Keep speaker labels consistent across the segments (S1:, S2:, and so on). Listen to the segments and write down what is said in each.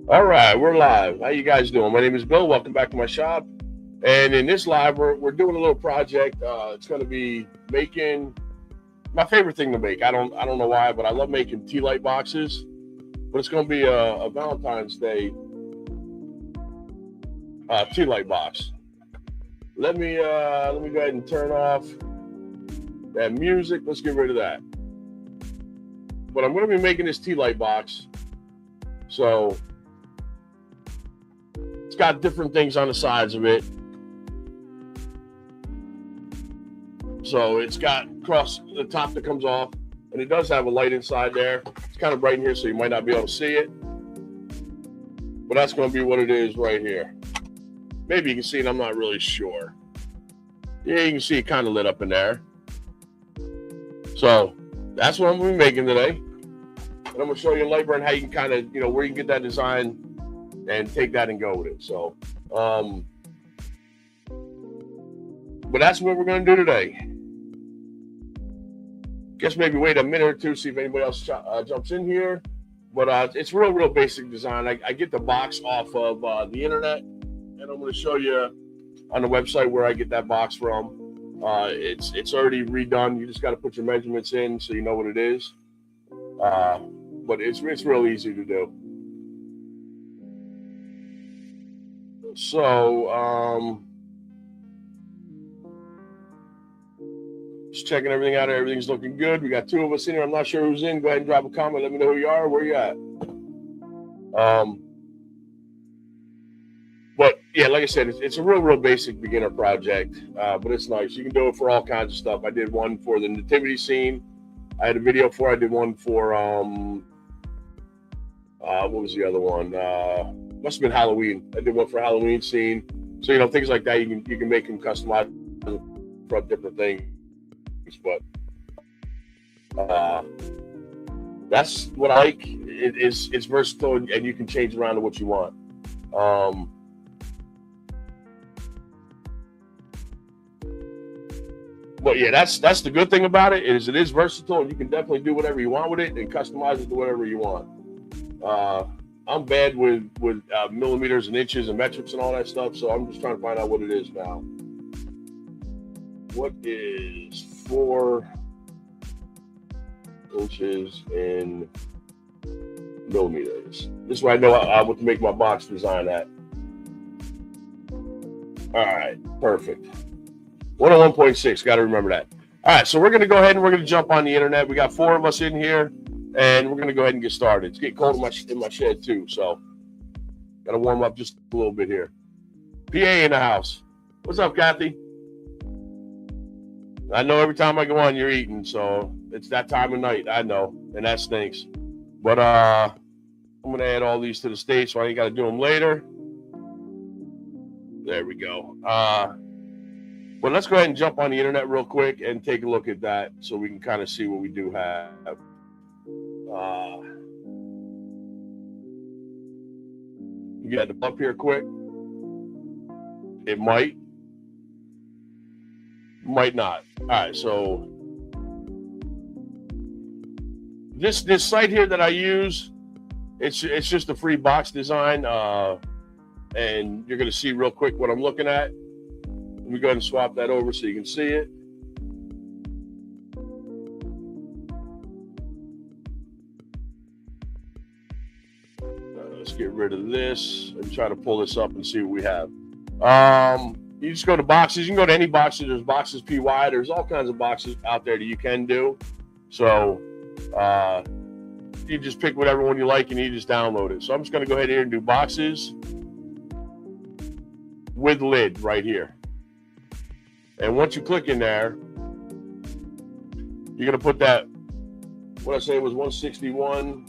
S1: All right, we're live. How you guys doing? My name is Bill. Welcome back to my shop. And in this live, we're doing a little project. It's going to be making my favorite thing to make. I don't know why, but I love making Tealight boxes. But it's going to be a Valentine's Day Tealight box. Let me go ahead and turn off that music. Let's get rid of that. But I'm going to be making this Tealight box. So it's got different things on the sides of it. So it's got across the top that comes off, and it does have a light inside there. It's kind of bright in here, so you might not be able to see it. But that's going to be what it is right here. Maybe you can see it, I'm not really sure. Yeah, you can see it kind of lit up in there. So that's what I'm going to be making today. And I'm going to show you in LightBurn how you can kind of, where you can get that design and take that and go with it. So, but that's what we're going to do today. Guess maybe wait a minute or two, see if anybody else jumps in here. But it's real basic design. I get the box off of the internet, and I'm going to show you on the website where I get that box from. It's already redone. You just got to put your measurements in so you know what it is. But it's real easy to do. So just checking everything out. Everything's looking good. We got two of us in here. I'm not sure who's in. Go ahead and drop a comment. Let me know who you are, where you at. But yeah, like I said, it's a real basic beginner project, but it's nice. You can do it for all kinds of stuff. I did one for the nativity scene. I had a video for. I did one for what was the other one? Must have been Halloween. I did one for Halloween scene. So things like that. You can make them customize for different things. But that's what I like. It's versatile, and you can change around to what you want. But yeah, that's the good thing about it is versatile, and you can definitely do whatever you want with it and customize it to whatever you want. I'm bad with millimeters and inches and metrics and all that stuff, so I'm just trying to find out what it is now. What is 4 inches in millimeters? This is where I know what to make my box design at. All right, perfect. 101.6, got to remember that. All right, so we're going to go ahead and we're going to jump on the internet. We got 4 of us in here, and we're going to go ahead and get started. It's getting cold in my shed too, so got to warm up just a little bit here. PA in the house. What's up, Kathy? I know every time I go on, you're eating, so it's that time of night. I know, and that stinks. But I'm going to add all these to the stage, so I ain't got to do them later. There we go. But let's go ahead and jump on the internet real quick and take a look at that so we can kind of see what we do have. You got it up here quick. It might not. All right, so this site here that I use, it's just a free box design, and you're going to see real quick what I'm looking at. Let me go ahead and swap that over so you can see it. Let's get rid of this and try to pull this up and see what we have. You just go to boxes. You can go to any boxes. There's boxes PY. There's all kinds of boxes out there that you can do. So you just pick whatever one you like and you just download it. So I'm just going to go ahead here and do boxes with lid right here. And once you click in there, you're going to put that, what I say was 161,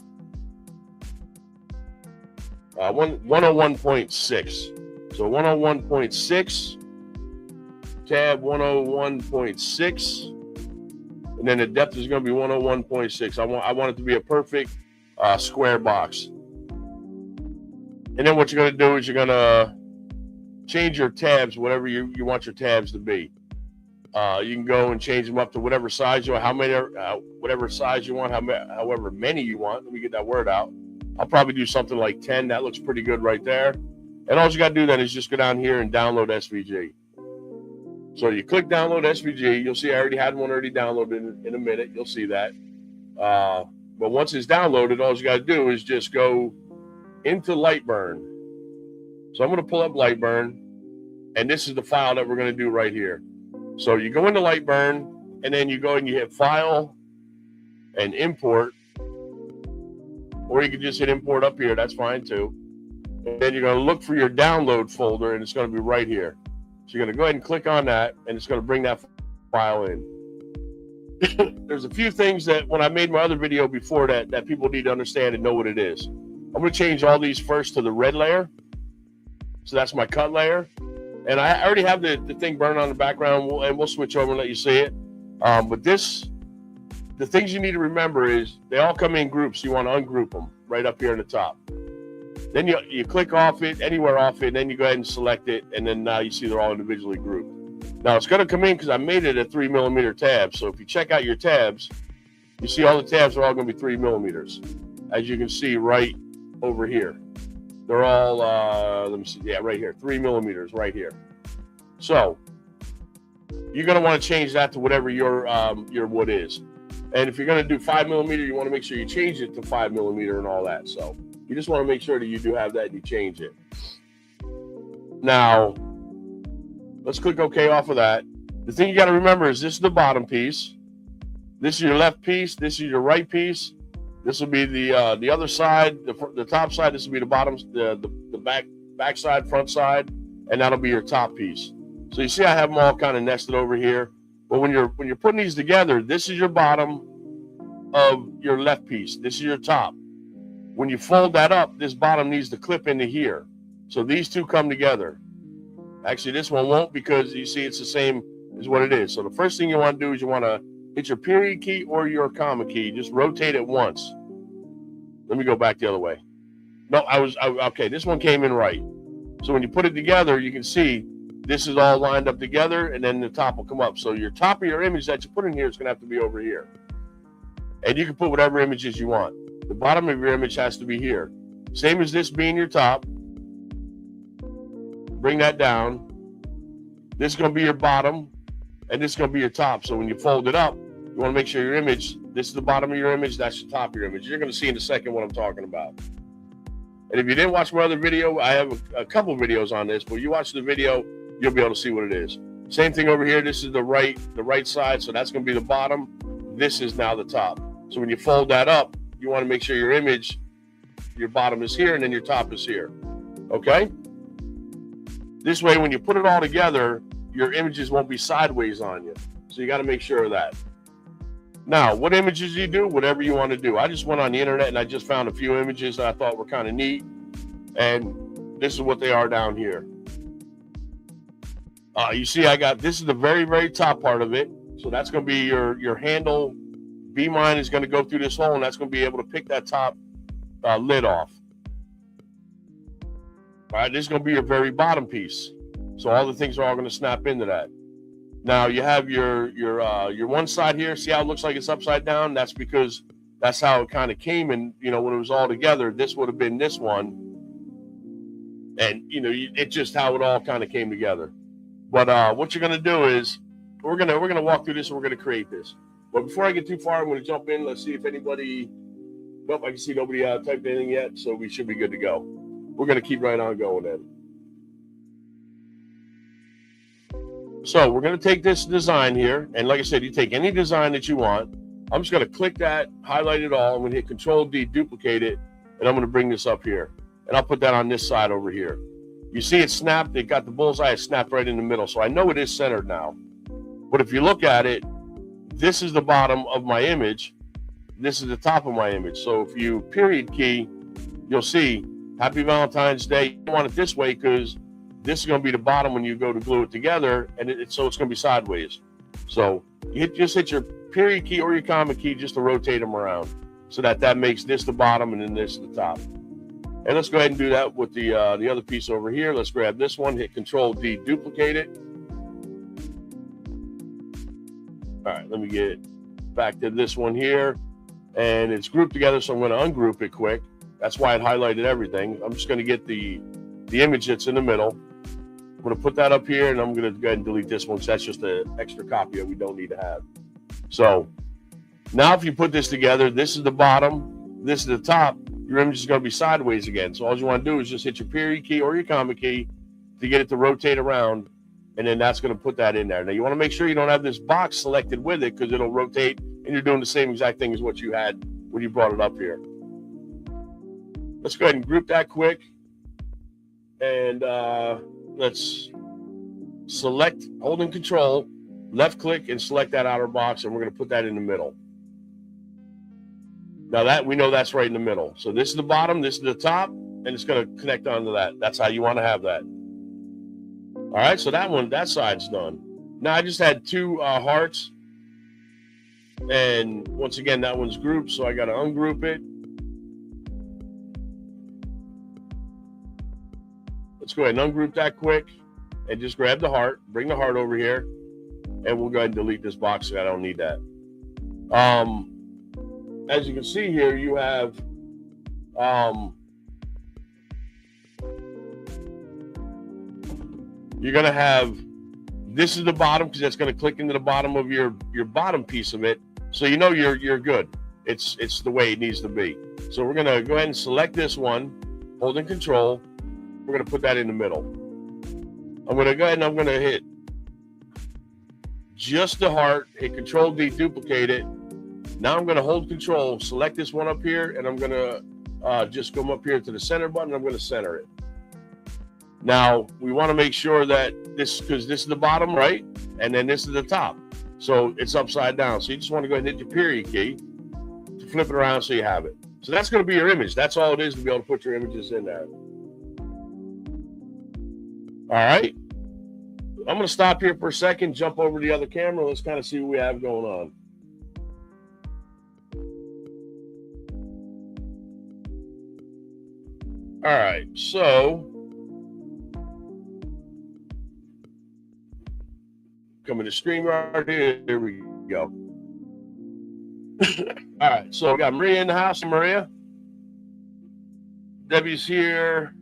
S1: 101.6. So 101.6, tab 101.6, and then the depth is going to be 101.6. I want it to be a perfect square box. And then what you're going to do is you're going to change your tabs, whatever you want your tabs to be. You can go and change them up to whatever size you want, whatever size you want, however many you want. Let me get that word out. I'll probably do something like 10. That looks pretty good right there. And all you got to do then is just go down here and download SVG. So you click download SVG. You'll see I already had one already downloaded in a minute. You'll see that. But once it's downloaded, all you got to do is just go into LightBurn. So I'm going to pull up LightBurn, and this is the file that we're going to do right here. So you go into LightBurn, and then you go and you hit File and Import, or you can just hit Import up here. That's fine too. And then you're going to look for your download folder, and it's going to be right here. So you're going to go ahead and click on that, and it's going to bring that file in. There's a few things that when I made my other video before that people need to understand and know what it is. I'm going to change all these first to the red layer. So that's my cut layer. And I already have the thing burning on the background, and we'll switch over and let you see it. But the things you need to remember is they all come in groups. You want to ungroup them right up here in the top. Then you click off it, anywhere off it, and then you go ahead and select it, and then now you see they're all individually grouped. Now it's going to come in because I made it a 3mm tab. So if you check out your tabs, you see all the tabs are all going to be 3mm. As you can see right over here. They're all, let me see, yeah, right here, 3mm right here. So you're going to want to change that to whatever your wood is. And if you're going to do 5mm, you want to make sure you change it to 5mm and all that. So you just want to make sure that you do have that and you change it. Now, let's click OK off of that. The thing you got to remember is this is the bottom piece. This is your left piece. This is your right piece. This will be the other side, the top side. This will be the bottom, the back side, front side, and that'll be your top piece. So you see, I have them all kind of nested over here. But when you're putting these together, this is your bottom of your left piece. This is your top. When you fold that up, this bottom needs to clip into here. So these two come together. Actually, this one won't because you see it's the same as what it is. So the first thing you want to do is you want to hit your period key or your comma key. Just rotate it once. Let me go back the other way. No, okay, this one came in right. So when you put it together, you can see this is all lined up together, and then the top will come up. So your top of your image that you put in here is going to have to be over here. And you can put whatever images you want. The bottom of your image has to be here. Same as this being your top. Bring that down. This is going to be your bottom, and this is going to be your top. So when you fold it up, you want to make sure your image, this is the bottom of your image, that's the top of your image. You're going to see in a second what I'm talking about. And if you didn't watch my other video, I have a couple videos on this, but you watch the video, you'll be able to see what it is. Same thing over here. This is the right side, so that's going to be the bottom. This is now the top. So when you fold that up, you want to make sure your image, your bottom is here, and then your top is here. Okay? This way, when you put it all together, your images won't be sideways on you. So you got to make sure of that. Now, what images you do? Whatever you want to do. I just went on the internet and I just found a few images that I thought were kind of neat. And this is what they are down here. You see, this is the very, very top part of it. So that's going to be your handle. B-mine is going to go through this hole, and that's going to be able to pick that top lid off. All right, this is going to be your very bottom piece. So all the things are all going to snap into that. Now you have your one side here. See how it looks like it's upside down? That's because that's how it kind of came. And when it was all together, this would have been this one. And it's just how it all kind of came together. But what you're going to do is we're gonna walk through this and we're going to create this. But before I get too far, I'm going to jump in. Let's see if anybody. Nope, I can see nobody typed anything yet, so we should be good to go. We're going to keep right on going then. So we're going to take this design here, and like I said, you take any design that you want. I'm just going to click that, highlight it all. I'm going to hit Control-D, duplicate it, and I'm going to bring this up here. And I'll put that on this side over here. You see it snapped. It got the bullseye. It snapped right in the middle. So I know it is centered now. But if you look at it, this is the bottom of my image. This is the top of my image. So if you period key, you'll see Happy Valentine's Day. You want it this way because this is going to be the bottom when you go to glue it together, and so it's going to be sideways. So you just hit your period key or your comma key just to rotate them around so that makes this the bottom and then this the top. And let's go ahead and do that with the other piece over here. Let's grab this one, hit Control-D, duplicate it. All right, let me get back to this one here. And it's grouped together, so I'm going to ungroup it quick. That's why it highlighted everything. I'm just going to get the image that's in the middle. I'm going to put that up here, and I'm going to go ahead and delete this one. So that's just an extra copy that we don't need to have. So now if you put this together, this is the bottom, this is the top, your image is going to be sideways again. So all you want to do is just hit your period key or your comma key to get it to rotate around, and then that's going to put that in there. Now you want to make sure you don't have this box selected with it, because it'll rotate and you're doing the same exact thing as what you had when you brought it up here. Let's go ahead and group that quick, and let's select, holding control, left click and select that outer box, and we're going to put that in the middle. Now that we know that's right in the middle. So this is the bottom, this is the top, and it's going to connect onto that. That's how you want to have that. All right, so that side's done. Now I just had two hearts, and once again that one's grouped, so I got to ungroup it. Let's go ahead and ungroup that quick, and just grab the heart, bring the heart over here, and we'll go ahead and delete this box. I don't need that. As you can see here, you have you're gonna have, this is the bottom, because that's gonna click into the bottom of your bottom piece of it, so you know you're good. It's the way it needs to be. So we're gonna go ahead and select this one, holding control. We're going to put that in the middle. I'm going to go ahead and I'm going to hit just the heart, hit Control D, duplicate it. Now I'm going to hold control, select this one up here, and I'm going to just come up here to the center button. I'm going to center it. Now we want to make sure that because this is the bottom, right? And then this is the top. So it's upside down. So you just want to go ahead and hit your period key to flip it around so you have it. So that's going to be your image. That's all it is to be able to put your images in there. All right, I'm going to stop here for a second, jump over to the other camera. Let's kind of see what we have going on. All right, so coming to StreamYard here. There we go. All right, so we got Maria in the house. Maria. Debbie's here.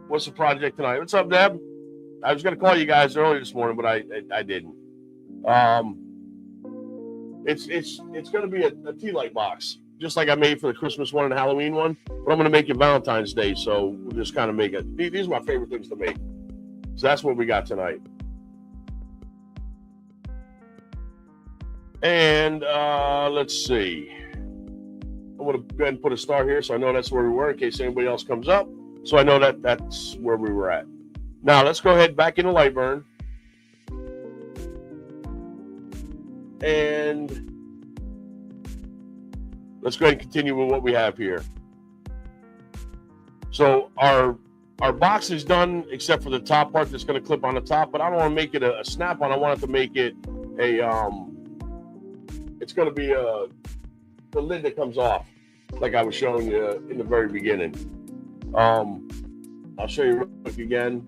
S1: What's the project tonight? What's up, Deb? I was going to call you guys earlier this morning, but I didn't. It's going to be a Tealight box, just like I made for the Christmas one and the Halloween one. But I'm going to make it Valentine's Day, so we'll just kind of make it. These are my favorite things to make. So that's what we got tonight. And let's see. I'm going to go ahead and put a star here so I know that's where we were in case anybody else comes up. So I know that that's where we were at. Now let's go ahead back into LightBurn. And let's go ahead and continue with what we have here. So our box is done except for the top part that's going to clip on the top, but I don't want to make it a snap-on. I want it to make it a it's going to be the lid that comes off, like I was showing you in the very beginning. I'll show you real quick again.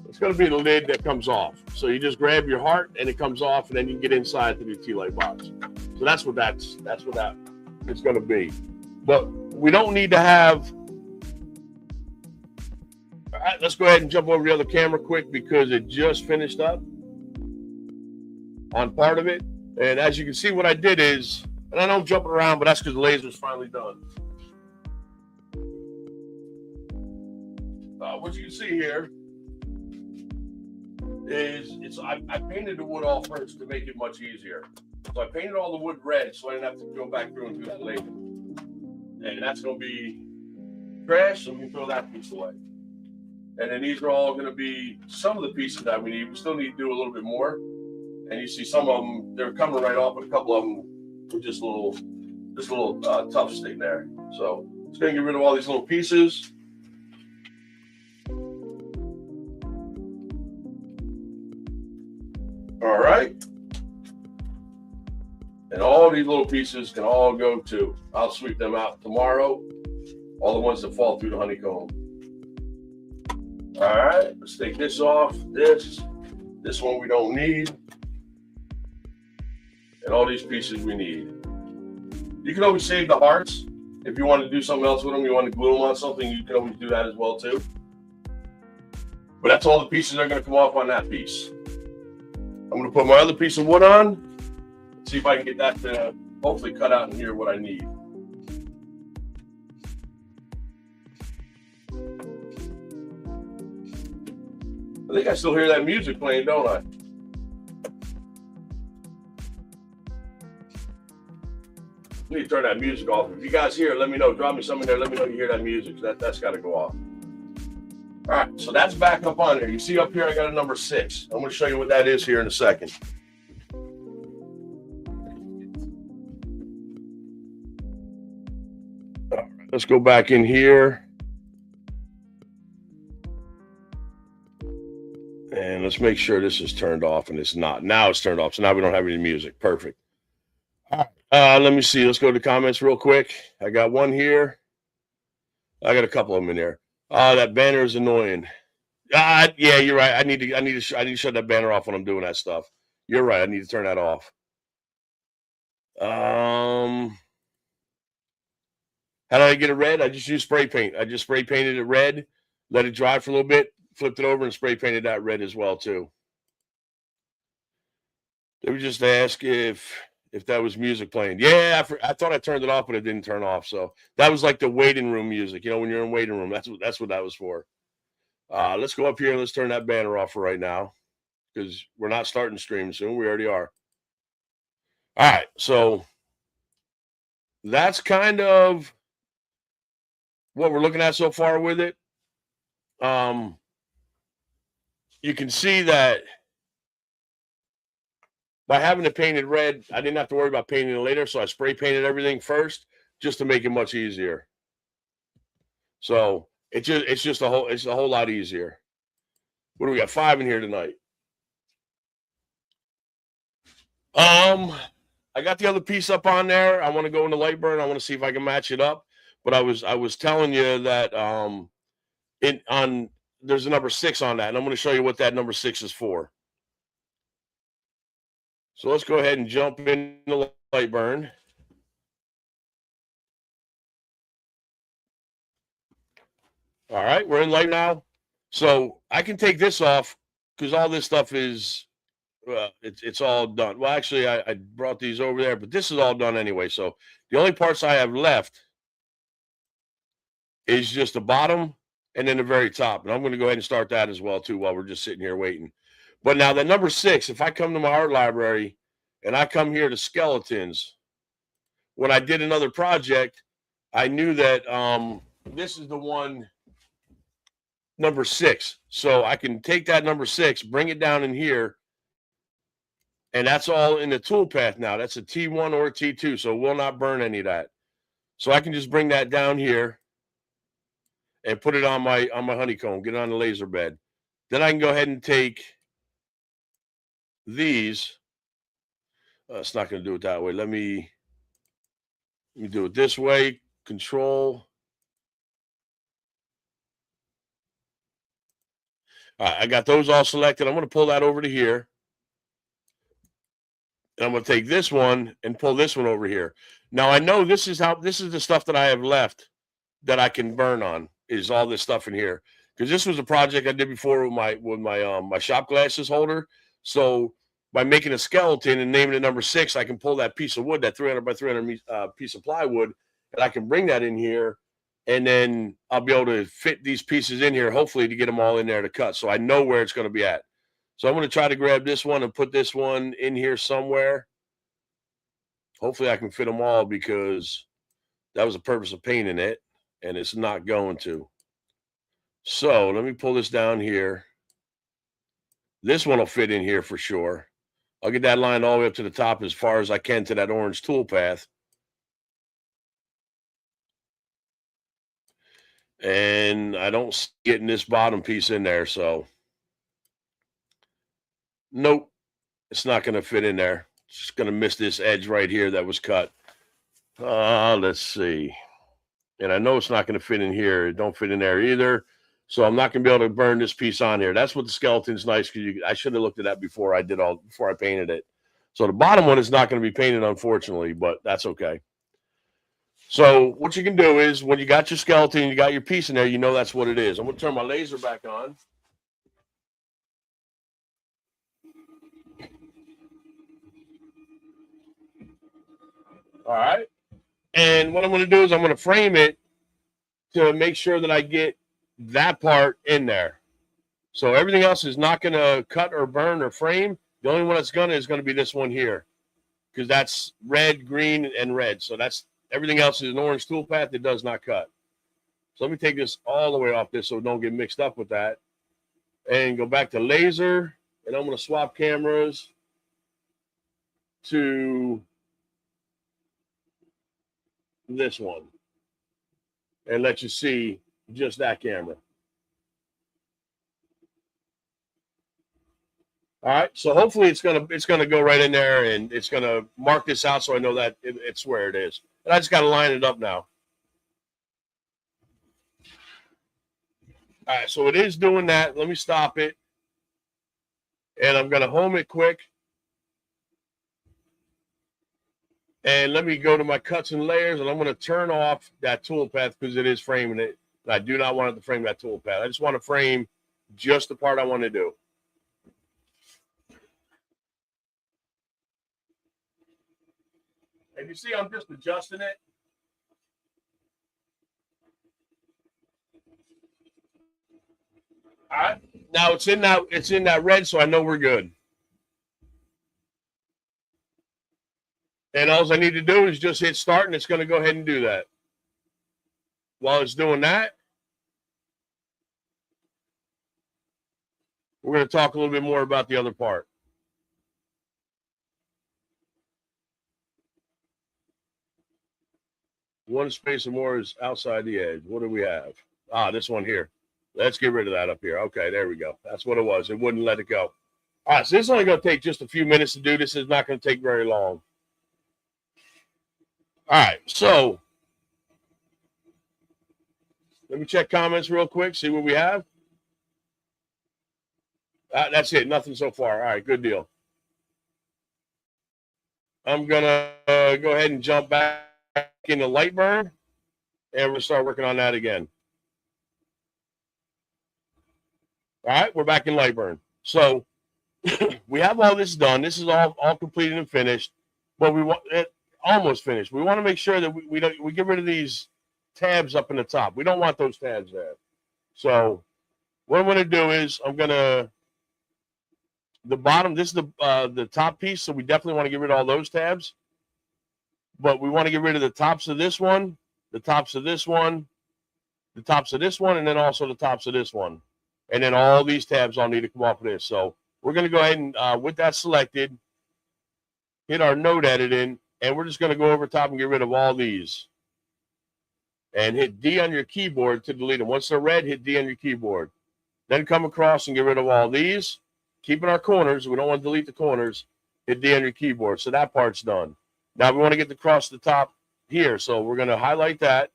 S1: It's going to be the lid that comes off. So you just grab your heart and it comes off, and then you can get inside to the Tealight box. So that's what that is going to be. But we don't need to have. All right, let's go ahead and jump over the other camera quick because it just finished up on part of it. And as you can see, what I did is, and I know I'm jumping around, but that's because the laser's finally done. What you can see here is I painted the wood all first to make it much easier. So I painted all the wood red so I didn't have to go back through and do that later. And that's going to be trash, so we can throw that piece away. And then these are all going to be some of the pieces that we need. We still need to do a little bit more. And you see some of them, they're coming right off, but a couple of them were just a little tough stick there. So it's going to get rid of all these little pieces. All right. And all these little pieces can all go too. I'll sweep them out tomorrow. All the ones that fall through the honeycomb. All right, let's take this off. This one we don't need. And all these pieces we need. You can always save the hearts If you want to do something else with them, you want to glue them on something, you can always do that as well too. But that's all the pieces that are going to come off on that piece. I'm going to put my other piece of wood on, see if I can get that to hopefully cut out in here what I need. I think I still hear that music playing, don't I? I need to turn that music off. If you guys hear it, let me know. Drop me something there. Let me know you hear that music. That's got to go off. All right, so that's back up on there. You see up here, I got a number 6. I'm going to show you what that is here in a second. All right, let's go back in here. And let's make sure this is turned off, and it's not. Now it's turned off, so now we don't have any music. Perfect. All right, let me see. Let's go to the comments real quick. I got one here. I got a couple of them in there. That banner is annoying. Yeah, you're right. I need to shut that banner off when I'm doing that stuff. You're right. I need to turn that off. How did I get it red? I just used spray paint. I just spray painted it red, let it dry for a little bit, flipped it over, and spray painted that red as well too. They were just ask if that was music playing. Yeah, I thought I turned it off, but it didn't turn off. So that was like the waiting room music. You know, when you're in waiting room, that's what that was for. Let's go up here and let's turn that banner off for right now because we're not starting stream soon. We already are. All right, so that's kind of what we're looking at so far with it. You can see that by having it painted red, I didn't have to worry about painting it later, so I spray painted everything first just to make it much easier. So it's a whole lot easier. What do we got? 5 in here tonight. I got the other piece up on there. I want to go into LightBurn. I want to see if I can match it up. But I was telling you that there's a number 6 on that, and I'm going to show you what that number 6 is for. So let's go ahead and jump into LightBurn. All right, we're in Light now. So I can take this off because all this stuff is, it's all done. Well, actually, I brought these over there, but this is all done anyway. So the only parts I have left is just the bottom and then the very top. And I'm going to go ahead and start that as well, too, while we're just sitting here waiting. But now the number 6, if I come to my art library and I come here to skeletons, when I did another project, I knew that this is the one, number 6. So I can take that number 6, bring it down in here, and that's all in the toolpath now. That's a T1 or a T2, so it will not burn any of that. So I can just bring that down here and put it on my honeycomb, get it on the laser bed. Then I can go ahead and take these. It's not going to do it that way. Let me do it this way. Control. All right, I got those all selected. I'm going to pull that over to here. And I'm going to take this one and pull this one over here. Now I know this is the stuff that I have left that I can burn on, is all this stuff in here. Because this was a project I did before with my shop glasses holder. So by making a skeleton and naming it number 6, I can pull that piece of wood, that 300 by 300 piece of plywood, and I can bring that in here, and then I'll be able to fit these pieces in here, hopefully to get them all in there to cut. So I know where it's going to be at. So I'm going to try to grab this one and put this one in here somewhere. Hopefully I can fit them all because that was the purpose of painting it, and it's not going to. So let me pull this down here. This one will fit in here for sure. I'll get that line all the way up to the top as far as I can to that orange tool path. And I don't get this bottom piece in there, so nope, it's not going to fit in there. It's just going to miss this edge right here that was cut. Let's see. And I know it's not going to fit in here. It don't fit in there either. So I'm not going to be able to burn this piece on here. That's what the skeleton's nice, because I should have looked at that before I painted it. So the bottom one is not going to be painted, unfortunately, but that's okay. So what you can do is when you got your skeleton, you got your piece in there, you know that's what it is. I'm going to turn my laser back on. All right. And what I'm going to do is I'm going to frame it to make sure that I get that part in there. So everything else is not going to cut or burn or frame. The only one that's going to is going to be this one here, because that's red, green, and red. So that's everything else is an orange toolpath that does not cut. So let me take this all the way off this so it don't get mixed up with that. And go back to laser. And I'm going to swap cameras to this one and let you see just that camera. All right, so hopefully it's gonna go right in there and it's gonna mark this out so I know that it's where it is. And I just gotta line it up now. All right, so it is doing that. Let me stop it, and I'm gonna home it quick. And let me go to my cuts and layers, and I'm gonna turn off that toolpath because it is framing it. I do not want it to frame that toolpath. I just want to frame just the part I want to do. And you see, I'm just adjusting it. All right. Now it's in that red, so I know we're good. And all I need to do is just hit start, and it's going to go ahead and do that. While it's doing that, we're going to talk a little bit more about the other part. One space or more is outside the edge. What do we have? This one here. Let's get rid of that up here. Okay, there we go. That's what it was. It wouldn't let it go. All right, so this is only going to take just a few minutes to do. This is not going to take very long. All right, so let me check comments real quick, see what we have. That's it. Nothing so far. All right, good deal. I'm going to go ahead and jump back into LightBurn, and we'll start working on that again. All right, we're back in LightBurn. So we have all this done. This is all completed and finished, but we want it almost finished. We want to make sure that we get rid of these tabs up in the top. We don't want those tabs there. So what I'm going to do is I'm going to the bottom. This is the top piece, so we definitely want to get rid of all those tabs. But we want to get rid of the tops of this one, the tops of this one, the tops of this one, and then also the tops of this one. And then all these tabs all need to come off of this. So we're going to go ahead and, with that selected, hit our node editing, and we're just going to go over top and get rid of all these. And hit D on your keyboard to delete them. Once they're red, hit D on your keyboard. Then come across and get rid of all these. Keeping our corners. We don't want to delete the corners. Hit D on your keyboard. So that part's done. Now we want to get across the top here. So we're going to highlight that.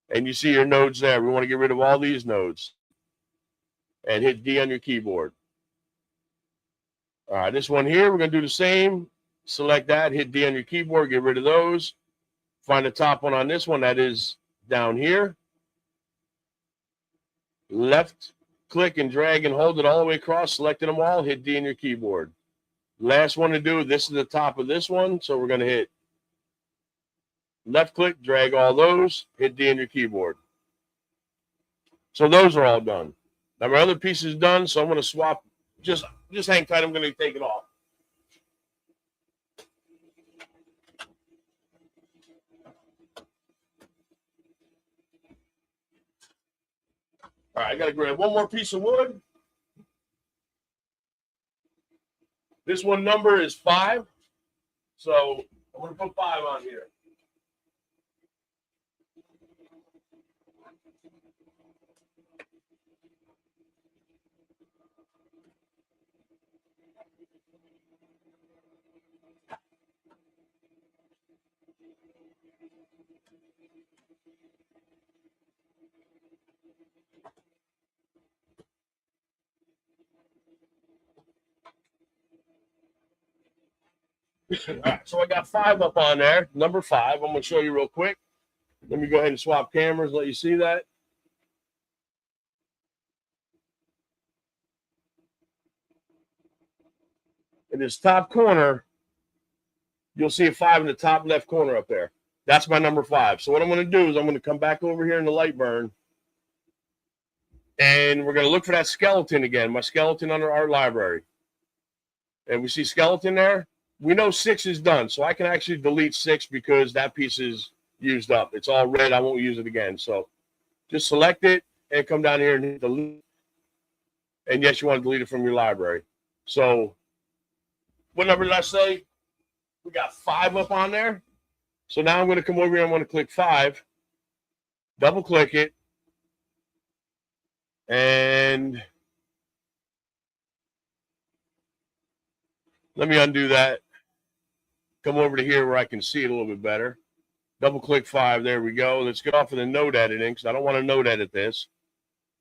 S1: And you see your nodes there. We want to get rid of all these nodes. And hit D on your keyboard. All right, this one here, we're going to do the same. Select that, hit D on your keyboard, get rid of those. Find the top one on this one, that is down here. Left click and drag and hold it all the way across, selecting them all, hit D on your keyboard. Last one to do, this is the top of this one, so we're going to hit left click, drag all those, hit D on your keyboard. So those are all done. Now my other piece is done, so I'm going to swap. Just hang tight. I'm going to take it off. All right, I got to grab one more piece of wood. This one number is 5, so I'm going to put 5 on here. All right, so I got 5 up on there. Number 5. I'm going to show you real quick. Let me go ahead and swap cameras, let you see that. In this top corner, you'll see a 5 in the top left corner up there. That's my number 5. So what I'm going to do is I'm going to come back over here in the LightBurn, and we're going to look for that skeleton again, my skeleton under art library. And we see skeleton there. We know 6 is done, so I can actually delete 6 because that piece is used up. It's all red. I won't use it again. So just select it and come down here and hit delete. And yes, you want to delete it from your library. So what number did I say? We got 5 up on there. So now I'm going to come over here. I'm going to click 5, double click it, and let me undo that. Come over to here where I can see it a little bit better. Double click 5. There we go. Let's get off of the node editing because I don't want to node edit this.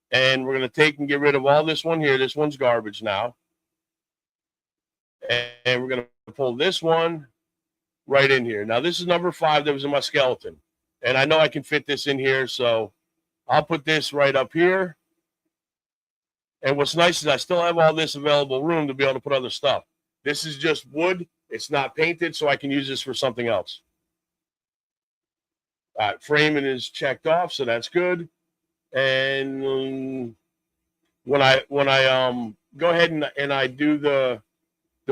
S1: And we're going to take and get rid of all this one here. This one's garbage now. And we're going to pull this one right in here. Now, this is number 5 that was in my skeleton. And I know I can fit this in here, so I'll put this right up here. And what's nice is I still have all this available room to be able to put other stuff. This is just wood. It's not painted, so I can use this for something else. All right, framing is checked off, so that's good. And when I go ahead and I do the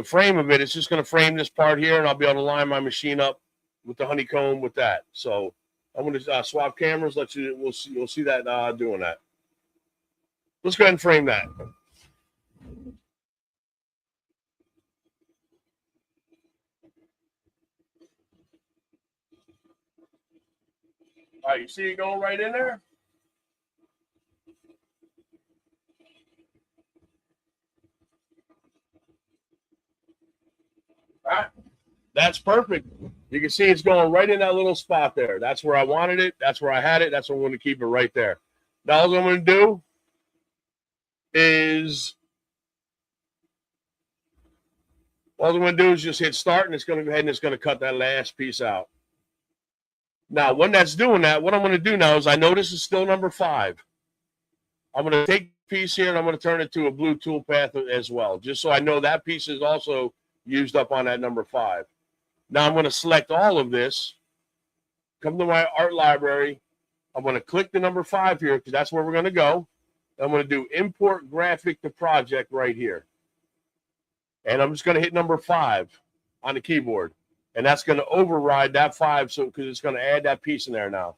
S1: frame of it, it's just going to frame this part here, and I'll be able to line my machine up with the honeycomb with that. So I'm going to swap cameras. You'll see that doing that. Let's go ahead and frame that. All right, you see it going right in there? All right, that's perfect. You can see it's going right in that little spot there. That's where I wanted it. That's where I had it. That's where I'm going to keep it right there. Now, all I'm going to do is just hit start, and it's going to go ahead and it's going to cut that last piece out. Now, when that's doing that, what I'm going to do now is I know this is still number 5. I'm going to take the piece here, and I'm going to turn it to a blue toolpath as well, just so I know that piece is also used up on that number 5. Now, I'm going to select all of this, come to my art library. I'm going to click the number 5 here because that's where we're going to go. I'm going to do import graphic to project right here. And I'm just going to hit number 5 on the keyboard. And that's going to override that 5 because it's going to add that piece in there now.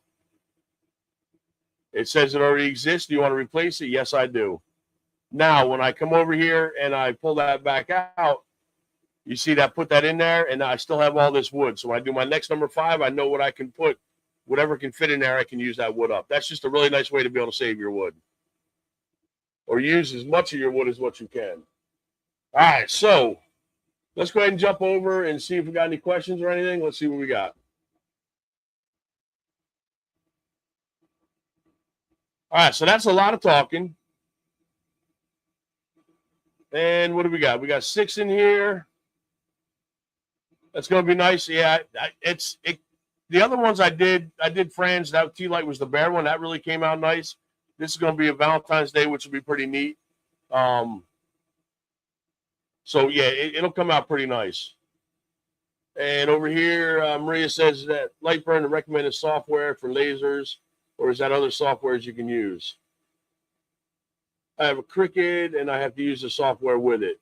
S1: It says it already exists. Do you want to replace it? Yes, I do. Now, when I come over here and I pull that back out, you see that put that in there, and I still have all this wood. So when I do my next number 5, I know what I can put. Whatever can fit in there, I can use that wood up. That's just a really nice way to be able to save your wood. Or use as much of your wood as what you can. All right, so let's go ahead and jump over and see if we got any questions or anything. Let's see what we got. All right, so that's a lot of talking. And what do we got? We got 6 in here. That's going to be nice. Yeah, the other ones I did Fran's. That Tealight was the bear one. That really came out nice. This is going to be a Valentine's Day, which will be pretty neat. So, yeah, it'll come out pretty nice. And over here, Maria says that LightBurn the recommended software for lasers, or is that other softwares you can use? I have a Cricut, and I have to use the software with it.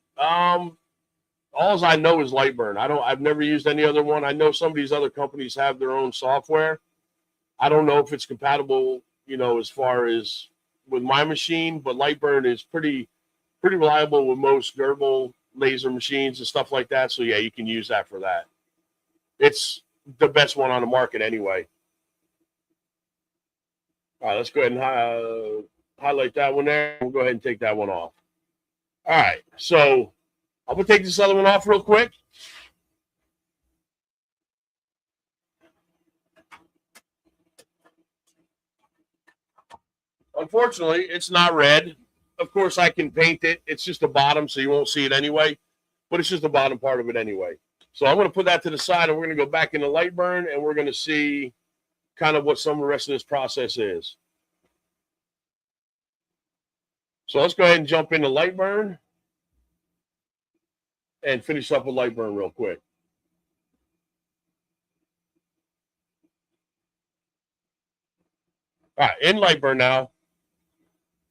S1: All I know is LightBurn. I've never used any other one. I know some of these other companies have their own software. I don't know if it's compatible, as far as with my machine, but LightBurn is pretty reliable with most Gerbil laser machines and stuff like that. So yeah, you can use that for that. It's the best one on the market anyway. All right, let's go ahead and highlight that one there. We'll go ahead and take that one off. All right, so I'm going to take this other one off real quick. Unfortunately, it's not red. Of course, I can paint it. It's just the bottom, so you won't see it anyway. But it's just the bottom part of it anyway. So I'm going to put that to the side, and we're going to go back into LightBurn, and we're going to see kind of what some of the rest of this process is. So let's go ahead and jump into LightBurn and finish up with LightBurn real quick. All right, in LightBurn now,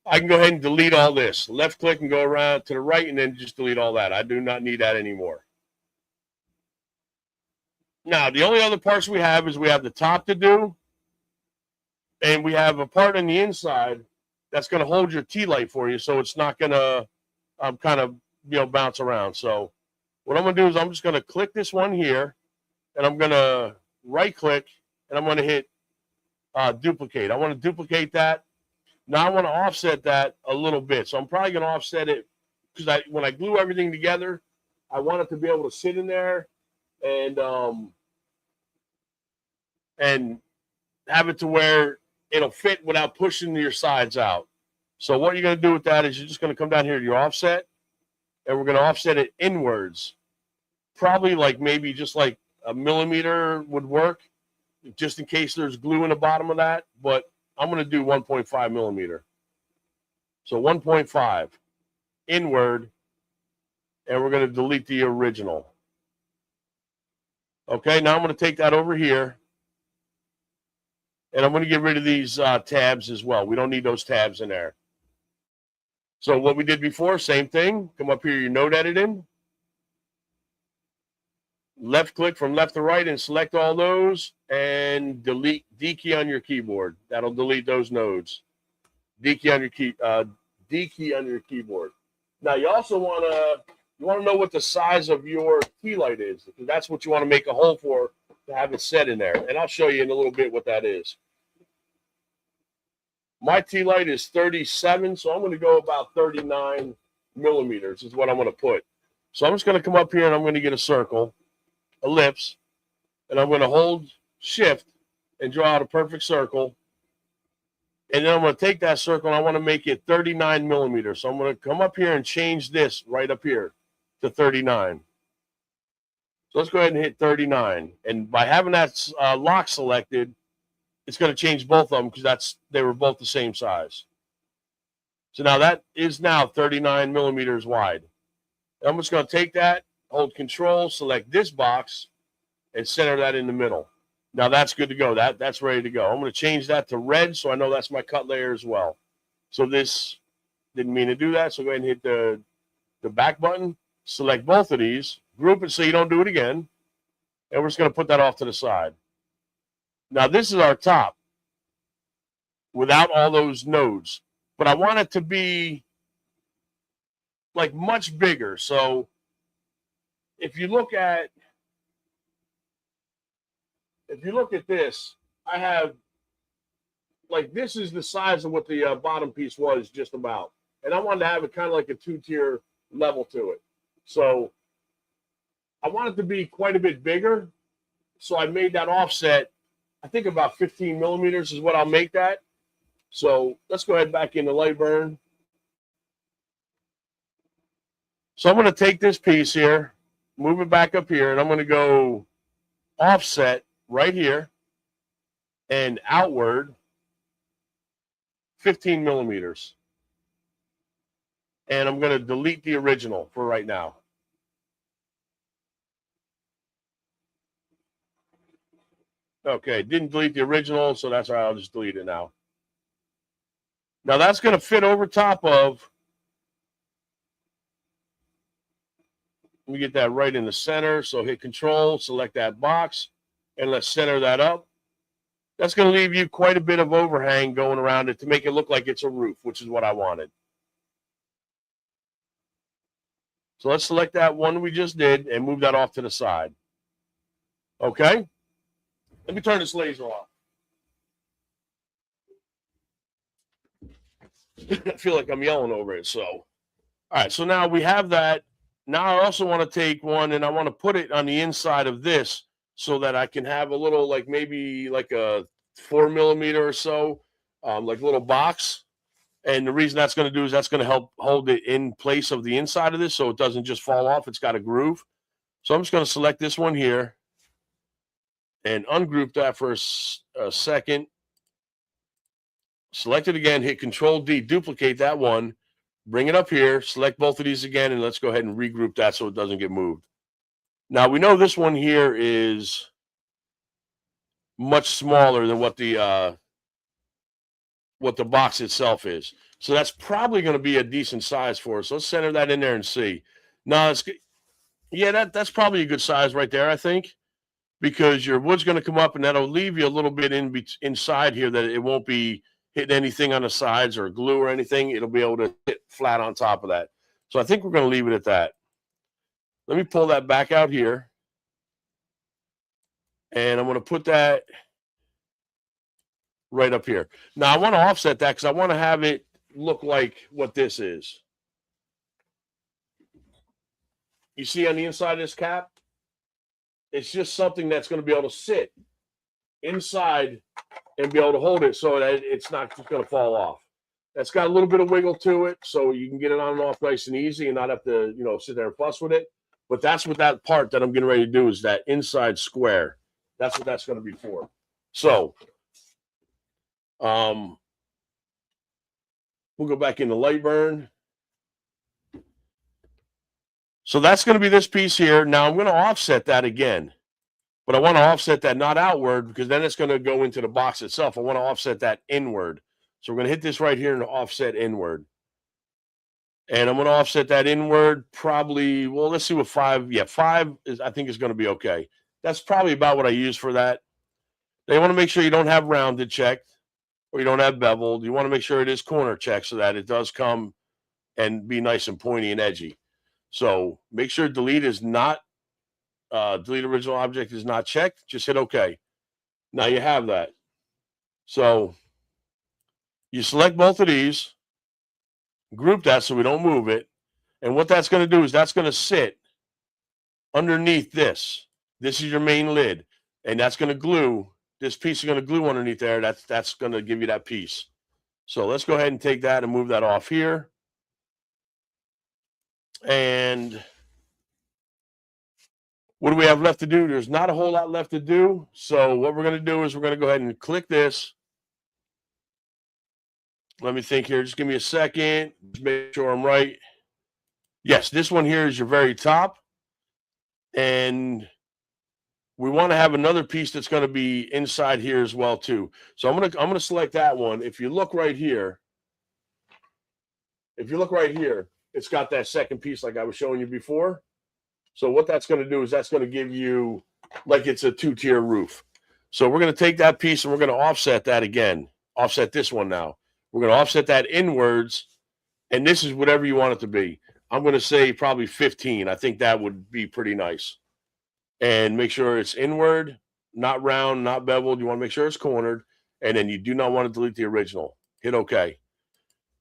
S1: I can go ahead and delete all this. Left click and go around to the right and then just delete all that. I do not need that anymore. Now, the only other parts we have is we have the top to do, and we have a part on the inside that's going to hold your Tealight for you, so it's not going to kind of, bounce around. So what I'm going to do is I'm just going to click this one here, and I'm going to right-click, and I'm going to hit duplicate. I want to duplicate that. Now I want to offset that a little bit. So I'm probably going to offset it because when I glue everything together, I want it to be able to sit in there and have it to where it'll fit without pushing your sides out. So what you're going to do with that is you're just going to come down here to your offset, and we're going to offset it inwards. Probably like maybe just like a millimeter would work, just in case there's glue in the bottom of that. But I'm going to do 1.5 millimeter. So 1.5 inward, and we're going to delete the original. Okay, now I'm going to take that over here, and I'm going to get rid of these tabs as well. We don't need those tabs in there. So what we did before, same thing. Come up here, your node editing. Left click from left to right and select all those and delete D key on your keyboard. That'll delete those nodes. D key on your keyboard. Now you also want to know what the size of your Tealight is, because that's what you want to make a hole for to have it set in there. And I'll show you in a little bit what that is. My Tealight is 37, so I'm going to go about 39 millimeters is what I'm going to put. So I'm just going to come up here and I'm going to get a circle, ellipse, and I'm going to hold shift and draw out a perfect circle. And then I'm going to take that circle and I want to make it 39 millimeters. So I'm going to come up here and change this right up here to 39. So let's go ahead and hit 39. And by having that lock selected, it's going to change both of them because they were both the same size. So now that is now 39 millimeters wide. And I'm just going to take that, hold control, select this box, and center that in the middle. Now that's good to go. That's ready to go. I'm going to change that to red so I know that's my cut layer as well. So this didn't mean to do that. So go ahead and hit the back button, select both of these, group it so you don't do it again, and we're just going to put that off to the side. Now this is our top without all those nodes, but I want it to be like much bigger. So if you look at this, I have like this is the size of what the bottom piece was just about, and I wanted to have it kind of like a two-tier level to it. So I want it to be quite a bit bigger. So I made that offset. I think about 15 millimeters is what I'll make that. So let's go ahead back into LightBurn. So I'm going to take this piece here, move it back up here, and I'm going to go offset right here and outward 15 millimeters. And I'm going to delete the original for right now. Okay, didn't delete the original, so that's all right. I'll just delete it now. Now that's going to fit over top of, let me get that right in the center. So hit control, select that box, and let's center that up. That's going to leave you quite a bit of overhang going around it to make it look like it's a roof, which is what I wanted. So let's select that one we just did and move that off to the side. Okay. Let me turn this laser off. I feel like I'm yelling over it. So, all right. So now we have that. Now I also want to take one and I want to put it on the inside of this so that I can have a little, like maybe like a 4 millimeter or so, like a little box. And the reason that's going to do is that's going to help hold it in place of the inside of this so it doesn't just fall off. It's got a groove. So I'm just going to select this one here. and ungroup that for a second. Select it again, hit Control D, duplicate that one, bring it up here, select both of these again, and let's go ahead and regroup that so it doesn't get moved. Now we know this one here is much smaller than what the box itself is. So that's probably going to be a decent size for us. Let's center that in there and see. No, that's probably a good size right there, I think, because your wood's going to come up and that'll leave you a little bit inside here that it won't be hitting anything on the sides or glue or anything. It'll be able to hit flat on top of that. So I think we're going to leave it at that. Let me pull that back out here. And I'm going to put that right up here. Now I want to offset that because I want to have it look like what this is. You see on the inside of this cap? It's just something that's going to be able to sit inside and be able to hold it so that it's not just going to fall off. That's got a little bit of wiggle to it, so you can get it on and off nice and easy and not have to, sit there and fuss with it. But that's what that part that I'm getting ready to do is that inside square. That's what that's going to be for. So, we'll go back into LightBurn. So that's going to be this piece here. Now I'm going to offset that again, but I want to offset that not outward because then it's going to go into the box itself. I want to offset that inward. So we're going to hit this right here and offset inward. And I'm going to offset that inward probably, well, let's see what 5. Yeah, 5 I think is going to be okay. That's probably about what I use for that. Now you want to make sure you don't have rounded checked or you don't have beveled. You want to make sure it is corner checked so that it does come and be nice and pointy and edgy. So make sure delete is not, delete original object is not checked. Just hit OK. Now you have that. So you select both of these, group that so we don't move it. And what that's going to do is that's going to sit underneath this. This is your main lid. And that's going to glue. This piece is going to glue underneath there. That's going to give you that piece. So let's go ahead and take that and move that off here. And what do we have left to do? There's not a whole lot left to do. So what we're going to do is we're going to go ahead and click this. Let me think here. Just give me a second. Just make sure I'm right. Yes, this one here is your very top. And we want to have another piece that's going to be inside here as well too. So I'm going to select that one. If you look right here, it's got that second piece like I was showing you before. So what that's going to do is that's going to give you like it's a 2-tier roof. So we're going to take that piece and we're going to offset that again. Offset this one now. We're going to offset that inwards, and this is whatever you want it to be. I'm going to say probably 15. I think that would be pretty nice. And make sure it's inward, not round, not beveled. You want to make sure it's cornered, and then you do not want to delete the original. Hit OK.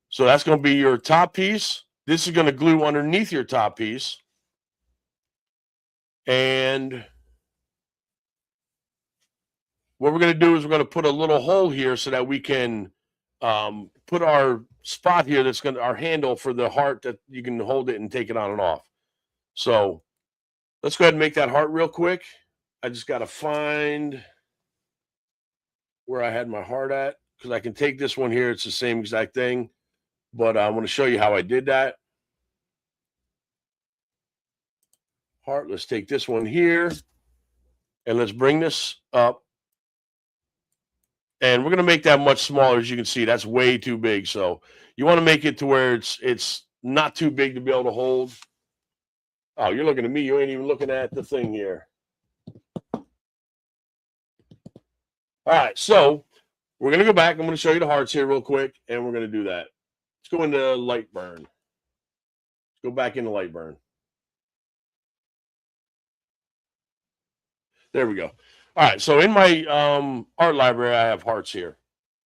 S1: So that's going to be your top piece. This is going to glue underneath your top piece. And what we're going to do is we're going to put a little hole here so that we can put our spot here that's going to, our handle for the heart that you can hold it and take it on and off. So let's go ahead and make that heart real quick. I just got to find where I had my heart at because I can take this one here. It's the same exact thing. But I want to show you how I did that. Heart, let's take this one here. And let's bring this up. And we're going to make that much smaller. As you can see, that's way too big. So you want to make it to where it's not too big to be able to hold. Oh, you're looking at me. You ain't even looking at the thing here. All right. So we're going to go back. I'm going to show you the hearts here real quick. And we're going to do that. Let's go into LightBurn. Let's go back into LightBurn. There we go. All right. So in my art library, I have hearts here.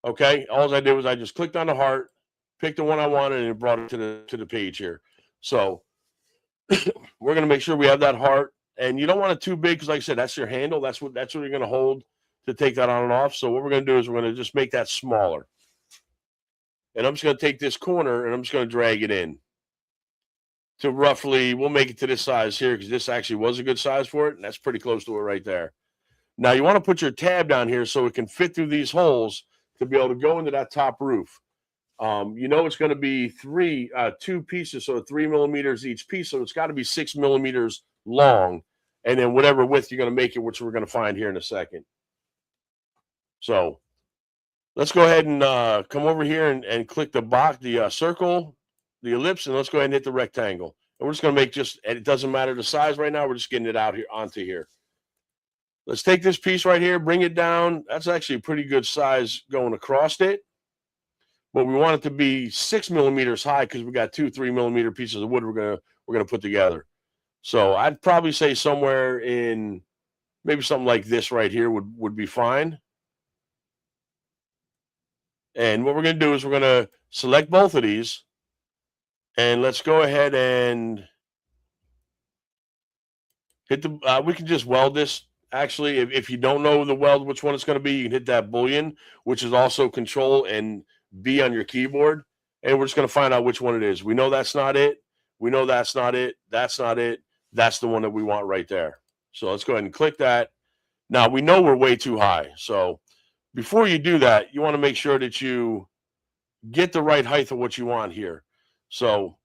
S1: Okay. All I did was I just clicked on the heart, picked the one I wanted, and it brought it to the page here. So we're going to make sure we have that heart. And you don't want it too big because, like I said, that's your handle. That's what you're going to hold to take that on and off. So what we're going to do is we're going to just make that smaller. And I'm just going to take this corner and I'm just going to drag it in to roughly, we'll make it to this size here because this actually was a good size for it. And that's pretty close to it right there. Now you want to put your tab down here so it can fit through these holes to be able to go into that top roof. You know it's going to be two pieces, so 3 millimeters each piece, so it's got to be 6 millimeters long, and then whatever width you're going to make it, which we're going to find here in a second. So let's go ahead and come over here and click the box, the circle, the ellipse, and let's go ahead and hit the rectangle. And we're just going to make it doesn't matter the size right now. We're just getting it out here onto here. Let's take this piece right here, bring it down. That's actually a pretty good size going across it. But we want it to be 6 millimeters high because we got 2 3 millimeter pieces of wood we're gonna put together. So I'd probably say somewhere in maybe something like this right here would be fine. And what we're gonna do is we're gonna select both of these, and let's go ahead and hit the. We can just weld this. Actually, if you don't know the weld, which one it's going to be, you can hit that boolean, which is also Control and B on your keyboard, and we're just going to find out which one it is. We know that's not it. We know that's not it. That's not it. That's the one that we want right there. So let's go ahead and click that. Now, we know we're way too high. So before you do that, you want to make sure that you get the right height of what you want here. So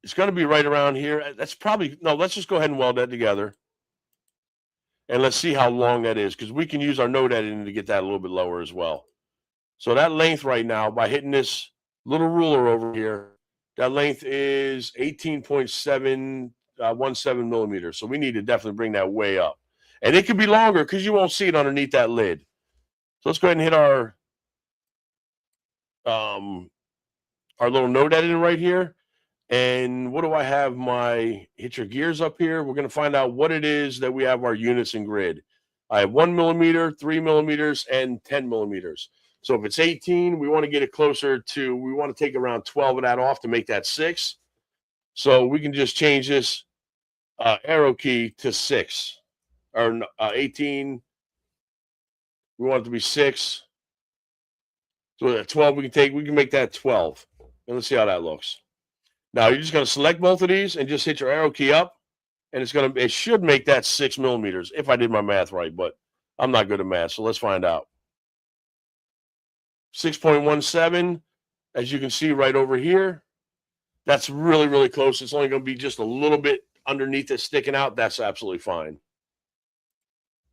S1: it's going to be right around here. That's probably, no, let's just go ahead and weld that together. And let's see how long that is, because we can use our node editing to get that a little bit lower as well. So that length right now, by hitting this little ruler over here, that length is 18.717 millimeters. So we need to definitely bring that way up. And it could be longer because you won't see it underneath that lid. So let's go ahead and hit our little node editing right here. And what do I have hit your gears up here? We're going to find out what it is that we have our units in grid. I have 1 millimeter, 3 millimeters, and 10 millimeters. So if it's 18, we want to get it closer to, we want to take around 12 of that off to make that 6. So we can just change this arrow key to 6 or 18. We want it to be 6. So at 12, we can make that 12. And let's see how that looks. Now you're just going to select both of these and just hit your arrow key up, and it should make that 6 millimeters if I did my math right, but I'm not good at math, so let's find out. 6.17, as you can see right over here. That's really, really close. It's only going to be just a little bit underneath it sticking out. That's absolutely fine.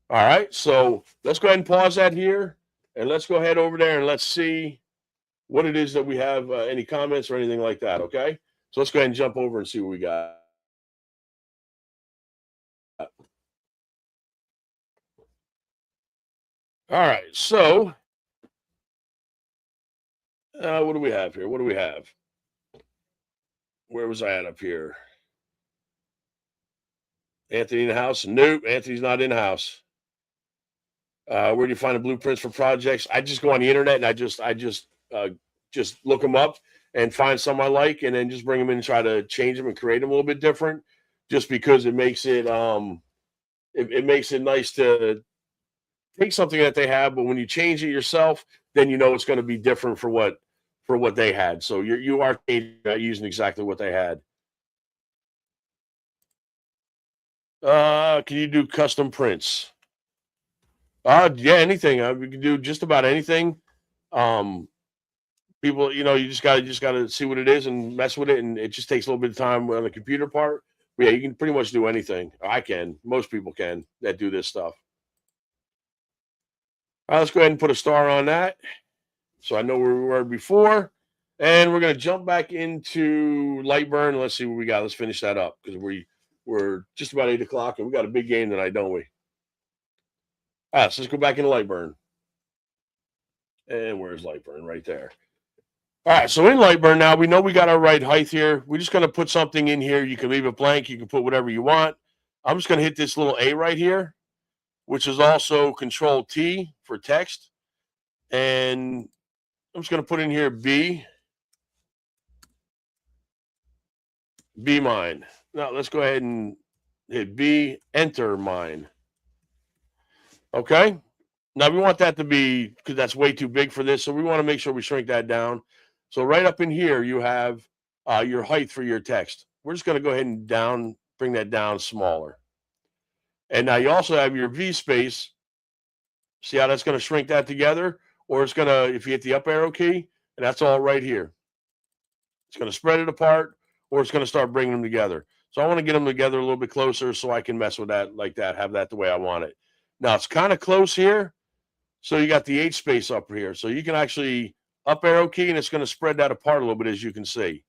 S1: All right, so let's go ahead and pause that here, and let's go ahead over there and let's see what it is that we have, any comments or anything like that, okay? So let's go ahead and jump over and see what we got. All right, so what do we have here? What do we have? Where was I at up here? Anthony in the house? Nope, Anthony's not in the house. Where do you find the blueprints for projects? I just go on the internet and I just look them up and find some I like, and then just bring them in and try to change them and create them a little bit different, just because it makes it it makes it nice to take something that they have, but when you change it yourself, then you know it's going to be different for what they had. So you are using exactly what they had. Can you do custom prints? Yeah, anything. We can do just about anything. People, you just gotta see what it is and mess with it, and it just takes a little bit of time on the computer part. But yeah, you can pretty much do anything. I can. Most people can that do this stuff. All right, let's go ahead and put a star on that, so I know where we were before. And we're gonna jump back into LightBurn. Let's see what we got. Let's finish that up because we're just about 8 o'clock, and we got a big game tonight, don't we? All right, so let's go back into LightBurn. And where's LightBurn? Right there. All right, so in LightBurn now, we know we got our right height here. We're just going to put something in here. You can leave it blank. You can put whatever you want. I'm just going to hit this little A right here, which is also Control T for text. And I'm just going to put in here B mine. Now let's go ahead and hit B, enter mine. Okay. Now we want that to be, because that's way too big for this, so we want to make sure we shrink that down. So right up in here, you have your height for your text. We're just going to go ahead and bring that down smaller. And now you also have your V space. See how that's going to shrink that together? Or it's going to, if you hit the up arrow key, and that's all right here. It's going to spread it apart, or it's going to start bringing them together. So I want to get them together a little bit closer so I can mess with that like that, have that the way I want it. Now it's kind of close here. So you got the H space up here. So you can actually up arrow key, and it's going to spread that apart a little bit, as you can see.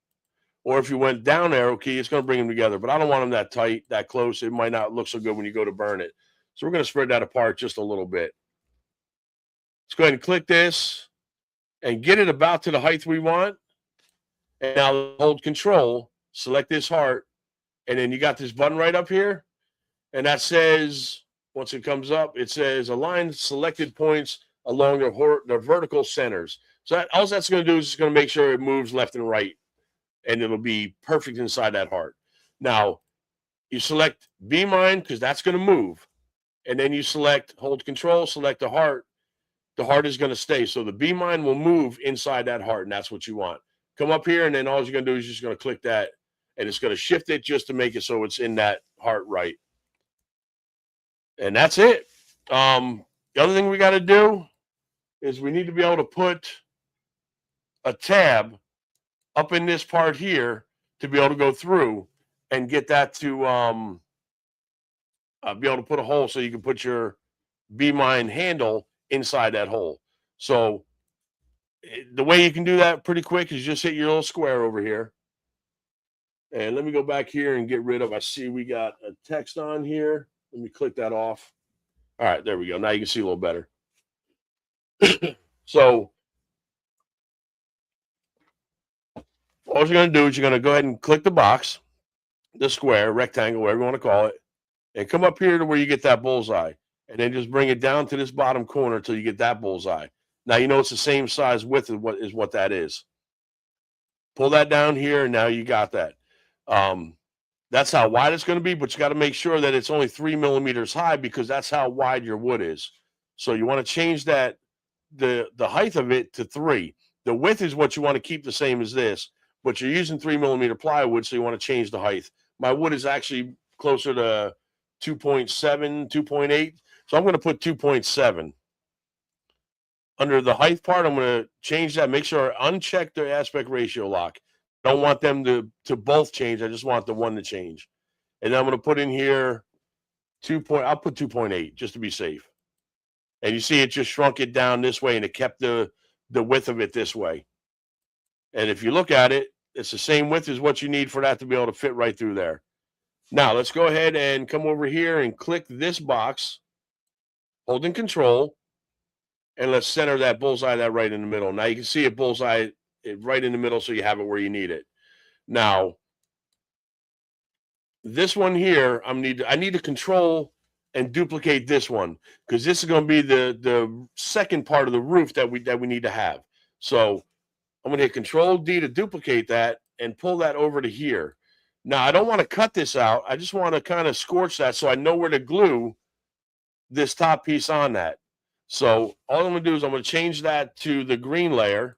S1: Or if you went down arrow key, it's going to bring them together. But I don't want them that tight, that close. It might not look so good when you go to burn it. So we're going to spread that apart just a little bit. Let's go ahead and click this and get it about to the height we want. And now hold control, select this heart, and then you got this button right up here. And that says, once it comes up, it says align selected points along the vertical centers. So all that's going to do is it's going to make sure it moves left and right, and it'll be perfect inside that heart. Now, you select Be Mine because that's going to move. And then you select, hold control, select the heart. The heart is going to stay. So the Be Mine will move inside that heart, and that's what you want. Come up here, and then all you're going to do is just going to click that, and it's going to shift it just to make it so it's in that heart right. And that's it. The other thing we got to do is we need to be able to put a tab up in this part here to be able to go through and get that to be able to put a hole so you can put your Be Mine handle inside that hole. So the way you can do that pretty quick is just hit your little square over here. And let me go back here and get rid of, I see we got a text on here. Let me click that off. All right, there we go. Now you can see a little better. So all you're going to do is you're going to go ahead and click the box, the square, rectangle, whatever you want to call it, and come up here to where you get that bullseye. And then just bring it down to this bottom corner until you get that bullseye. Now you know it's the same size width as what that is. Pull that down here, and now you got that. That's how wide it's going to be, but you got to make sure that it's only 3 millimeters high because that's how wide your wood is. So you want to change that, the height of it to 3. The width is what you want to keep the same as this, but you're using 3 millimeter plywood, so you want to change the height. My wood is actually closer to 2.7, 2.8. So I'm going to put 2.7. Under the height part, I'm going to change that. Make sure I uncheck the aspect ratio lock. I don't want them to both change. I just want the one to change. And then I'm going to put in here I'll put 2.8 just to be safe. And you see it just shrunk it down this way, and it kept the width of it this way. And if you look at it, it's the same width as what you need for that to be able to fit right through there. Now, let's go ahead and come over here and click this box, holding control, and let's center that bullseye that right in the middle. Now, you can see it bullseye it right in the middle so you have it where you need it. Now, this one here, I need to control and duplicate this one because this is going to be the second part of the roof that we need to have. So I'm going to hit Control D to duplicate that and pull that over to here. Now, I don't want to cut this out. I just want to kind of scorch that so I know where to glue this top piece on that. So all I'm going to do is I'm going to change that to the green layer,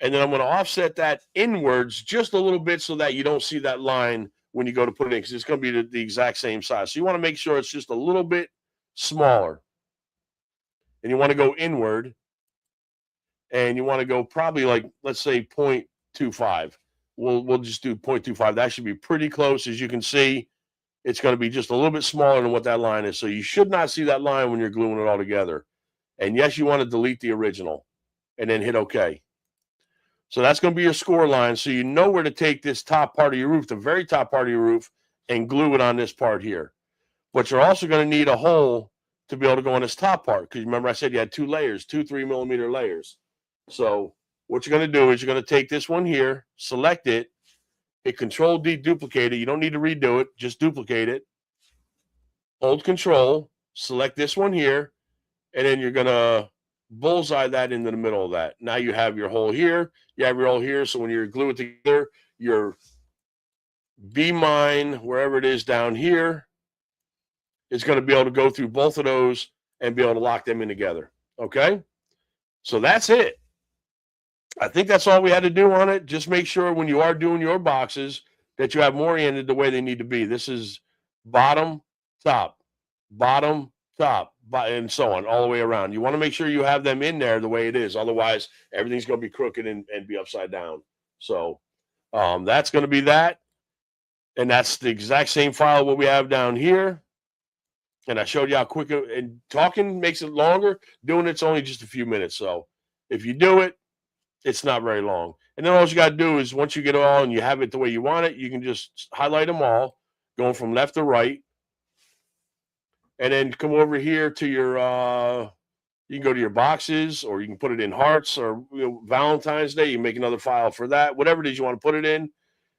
S1: and then I'm going to offset that inwards just a little bit so that you don't see that line when you go to put it in, because it's going to be the exact same size. So you want to make sure it's just a little bit smaller. And you want to go inward, and you want to go probably like, let's say 0.25. We'll just do 0.25. That should be pretty close. As you can see, it's going to be just a little bit smaller than what that line is. So you should not see that line when you're gluing it all together. And yes, you want to delete the original and then hit OK. So that's going to be your score line. So you know where to take this top part of your roof, the very top part of your roof, and glue it on this part here. But you're also going to need a hole to be able to go on this top part. Because remember I said you had 2 layers, 2 3 millimeter layers. So what you're going to do is you're going to take this one here, select it, hit Control D, duplicate it. You don't need to redo it. Just duplicate it. Hold Control, select this one here, and then you're going to bullseye that into the middle of that. Now you have your hole here. You have your hole here. So when you glue it together, your Be Mine, wherever it is down here, is going to be able to go through both of those and be able to lock them in together. Okay? So that's it. I think that's all we had to do on it. Just make sure when you are doing your boxes that you have them oriented the way they need to be. This is bottom, top. bottom, top, and so on, all the way around. You want to make sure you have them in there the way it is. Otherwise, everything's going to be crooked and be upside down. So that's going to be that. And that's the exact same file what we have down here. And I showed you how quick and talking makes it longer. Doing it's only just a few minutes. So if you do it, it's not very long. And then all you got to do is once you get it all and you have it the way you want it, you can just highlight them all, going from left to right. And then come over here to your, you can go to your boxes, or you can put it in hearts, or Valentine's Day. You can make another file for that, whatever it is you want to put it in.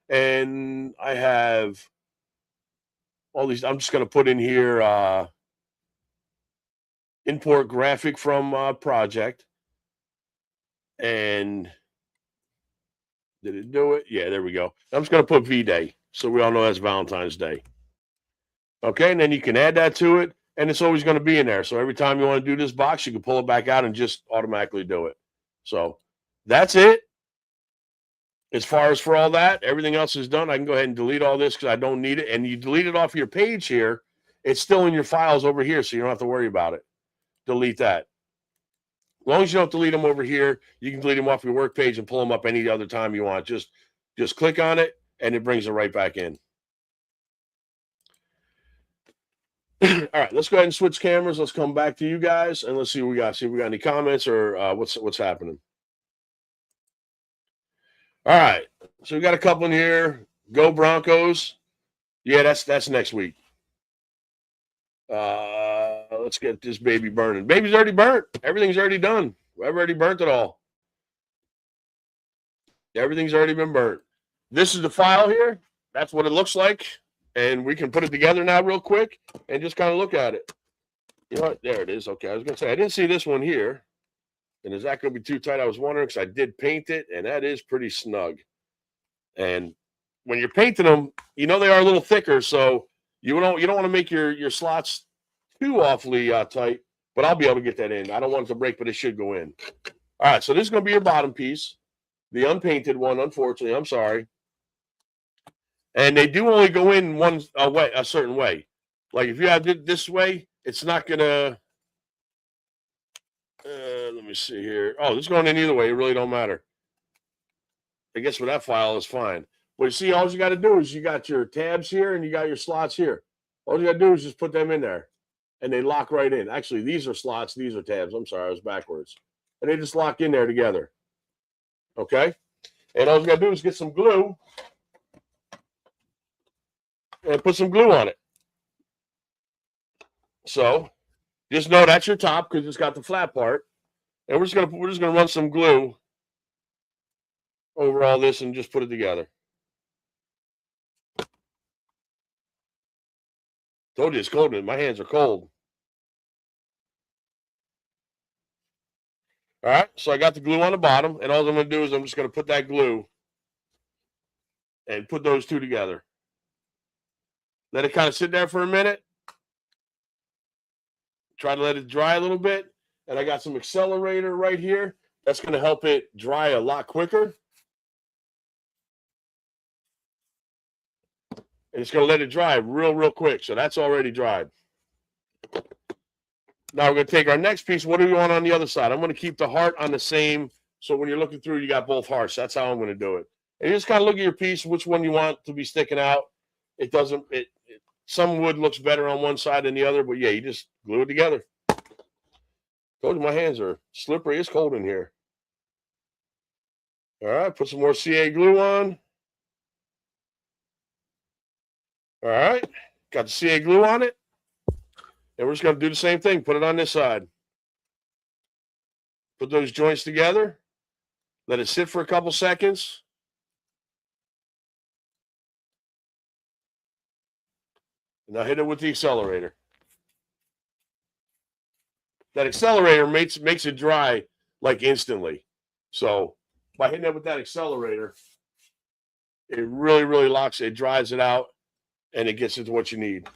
S1: And I have all these. I'm just going to put in here import graphic from project. And did it do it? Yeah, there we go. I'm just going to put V-Day, so we all know that's Valentine's Day. Okay, and then you can add that to it, and it's always going to be in there. So every time you want to do this box, you can pull it back out and just automatically do it. So that's it. As far as for all that, everything else is done. I can go ahead and delete all this because I don't need it. And you delete it off your page here, it's still in your files over here, so you don't have to worry about it. Delete that. As long as you don't delete them over here, you can delete them off your work page and pull them up any other time you want. Just click on it, and it brings it right back in. All right, let's go ahead and switch cameras. Let's come back to you guys, and let's see what we got. See if we got any comments or what's happening. All right, so we got a couple in here. Go Broncos. Yeah, that's next week. Let's get this baby burning. Baby's already burnt. Everything's already done. I've already burnt it all. Everything's already been burnt. This is the file here. That's what it looks like. And we can put it together now real quick and just kind of look at it. You know what? There it is. Okay, I was going to say, I didn't see this one here. And is that going to be too tight? I was wondering, because I did paint it, and that is pretty snug. And when you're painting them, you know they are a little thicker, so you don't want to make your slots too awfully tight, but I'll be able to get that in. I don't want it to break, but it should go in. All right, so this is going to be your bottom piece, the unpainted one, unfortunately. I'm sorry. And they do only go in a certain way. Like if you have it this way, it's not going to, let me see here. Oh, this is going in either way. It really don't matter. I guess for that file is fine. But you see, all you got to do is you got your tabs here and you got your slots here. All you got to do is just put them in there, and they lock right in. Actually, these are slots. These are tabs. I'm sorry, I was backwards. And they just lock in there together. Okay? And all you got to do is get some glue and put some glue on it. So just know that's your top because it's got the flat part. And we're just gonna run some glue over all this and just put it together. Told you it's cold. My hands are cold. All right, so I got the glue on the bottom, and all I'm going to do is I'm just going to put that glue and put those two together. Let it kind of sit there for a minute. Try to let it dry a little bit. And I got some accelerator right here. That's going to help it dry a lot quicker. And it's going to let it dry real quick. So that's already dried. Now we're going to take our next piece. What do we want on the other side? I'm going to keep the heart on the same. So when you're looking through, you got both hearts. That's how I'm going to do it. And you just kind of look at your piece, which one you want to be sticking out. It doesn't, some wood looks better on one side than the other, but yeah, you just glue it together. Told you my hands are slippery. It's cold in here. All right, put some more CA glue on. All right, got the CA glue on it. And we're just going to do the same thing. Put it on this side. Put those joints together. Let it sit for a couple seconds. And now hit it with the accelerator. That accelerator makes it dry like instantly. So by hitting it with that accelerator, it really locks it, dries it out, and it gets into what you need.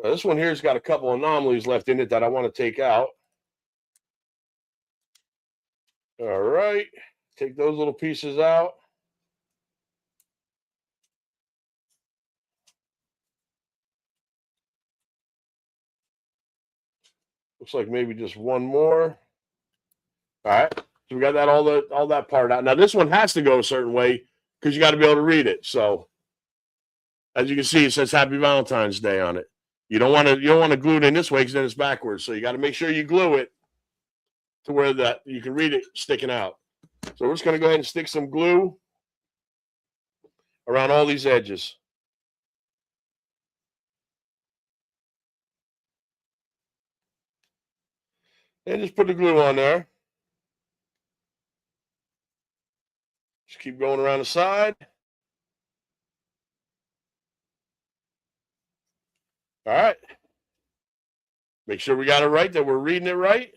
S1: Now, this one here has got a couple anomalies left in it that I want to take out. All right, take those little pieces out. Looks like maybe just one more. All right. So we got that all that part out. Now this one has to go a certain way because you got to be able to read it. So as you can see, it says Happy Valentine's Day on it. You don't want to glue it in this way because then it's backwards. So you got to make sure you glue it to where that you can read it sticking out. So we're just going to go ahead and stick some glue around all these edges. And just put the glue on there. Just keep going around the side. All right. Make sure we got it right, that we're reading it right.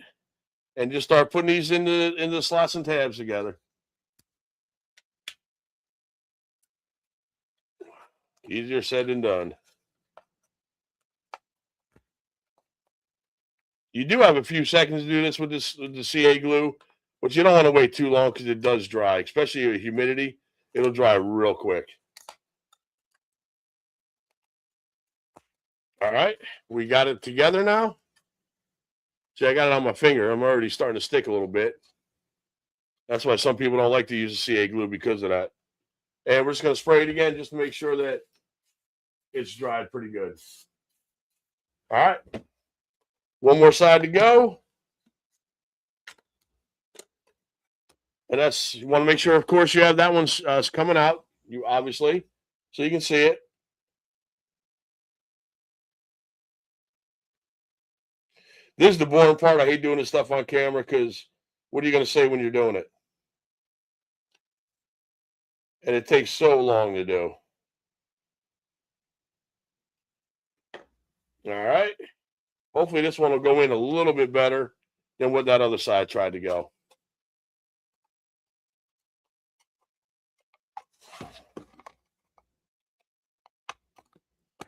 S1: And just start putting these into the slots and tabs together. Easier said than done. You do have a few seconds to do this with the CA glue, but you don't want to wait too long because it does dry, especially with humidity. It'll dry real quick. All right, we got it together now. See, I got it on my finger. I'm already starting to stick a little bit. That's why some people don't like to use the CA glue because of that. And we're just going to spray it again just to make sure that it's dried pretty good. All right. One more side to go. And that's, you want to make sure, of course, you have that one coming out, you obviously, so you can see it. This is the boring part. I hate doing this stuff on camera because what are you going to say when you're doing it? And it takes so long to do. All right. Hopefully this one will go in a little bit better than what that other side tried to go.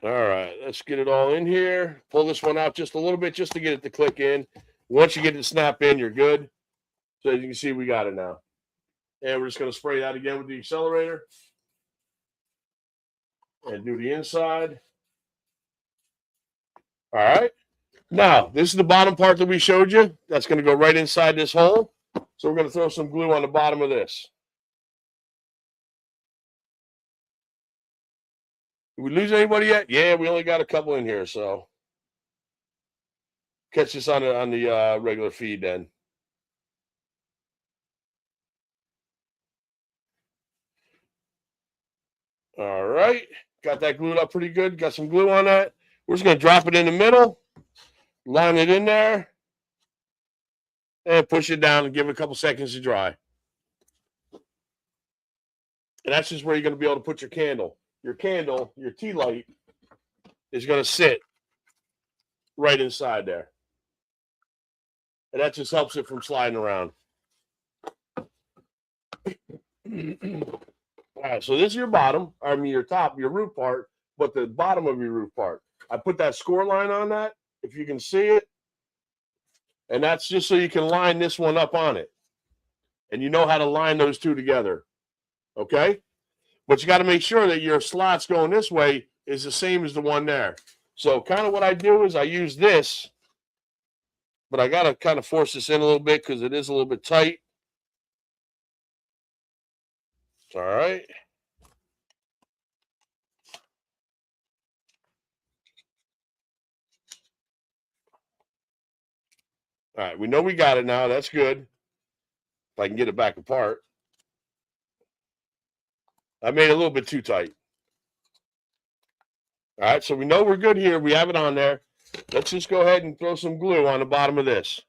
S1: All right, let's get it all in here. Pull this one out just a little bit just to get it to click in. Once you get it to snap in, you're good. So as you can see, we got it now. And we're just going to spray that again with the accelerator. And do the inside. All right. Now, this is the bottom part that we showed you. That's going to go right inside this hole. So we're going to throw some glue on the bottom of this. Did we lose anybody yet? Yeah, we only got a couple in here, so catch this on the regular feed then. All right, got that glued up pretty good. Got some glue on that. We're just going to drop it in the middle, line it in there, and push it down and give it a couple seconds to dry. And that's just where you're going to be able to put your candle. Your candle, your Tealight, is going to sit right inside there. And that just helps it from sliding around. All right, so this is your bottom, I mean your top, your roof part, but the bottom of your roof part. I put that score line on that, if you can see it. And that's just so you can line this one up on it. And you know how to line those two together. Okay? But you got to make sure that your slots going this way is the same as the one there. So kind of what I do is I use this, but I got to kind of force this in a little bit because it is a little bit tight. All right. All right, we know we got it now. That's good. If I can get it back apart. I made it a little bit too tight. All right, so we know we're good here. We have it on there. Let's just go ahead and throw some glue on the bottom of this.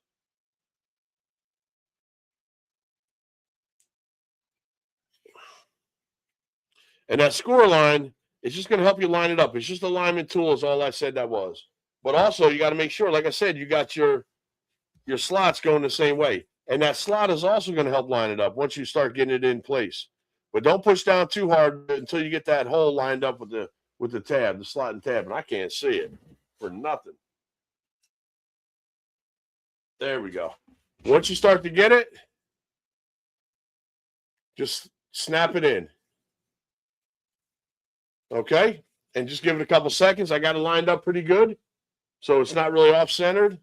S1: And that score line is just going to help you line it up. It's just alignment tool is all I said that was. But also, you got to make sure, like I said, you got your slots going the same way. And that slot is also going to help line it up once you start getting it in place. But don't push down too hard until you get that hole lined up with the tab, the slot and tab. And I can't see it for nothing. There we go. Once you start to get it, just snap it in. Okay? And just give it a couple seconds. I got it lined up pretty good, so it's not really off-centered.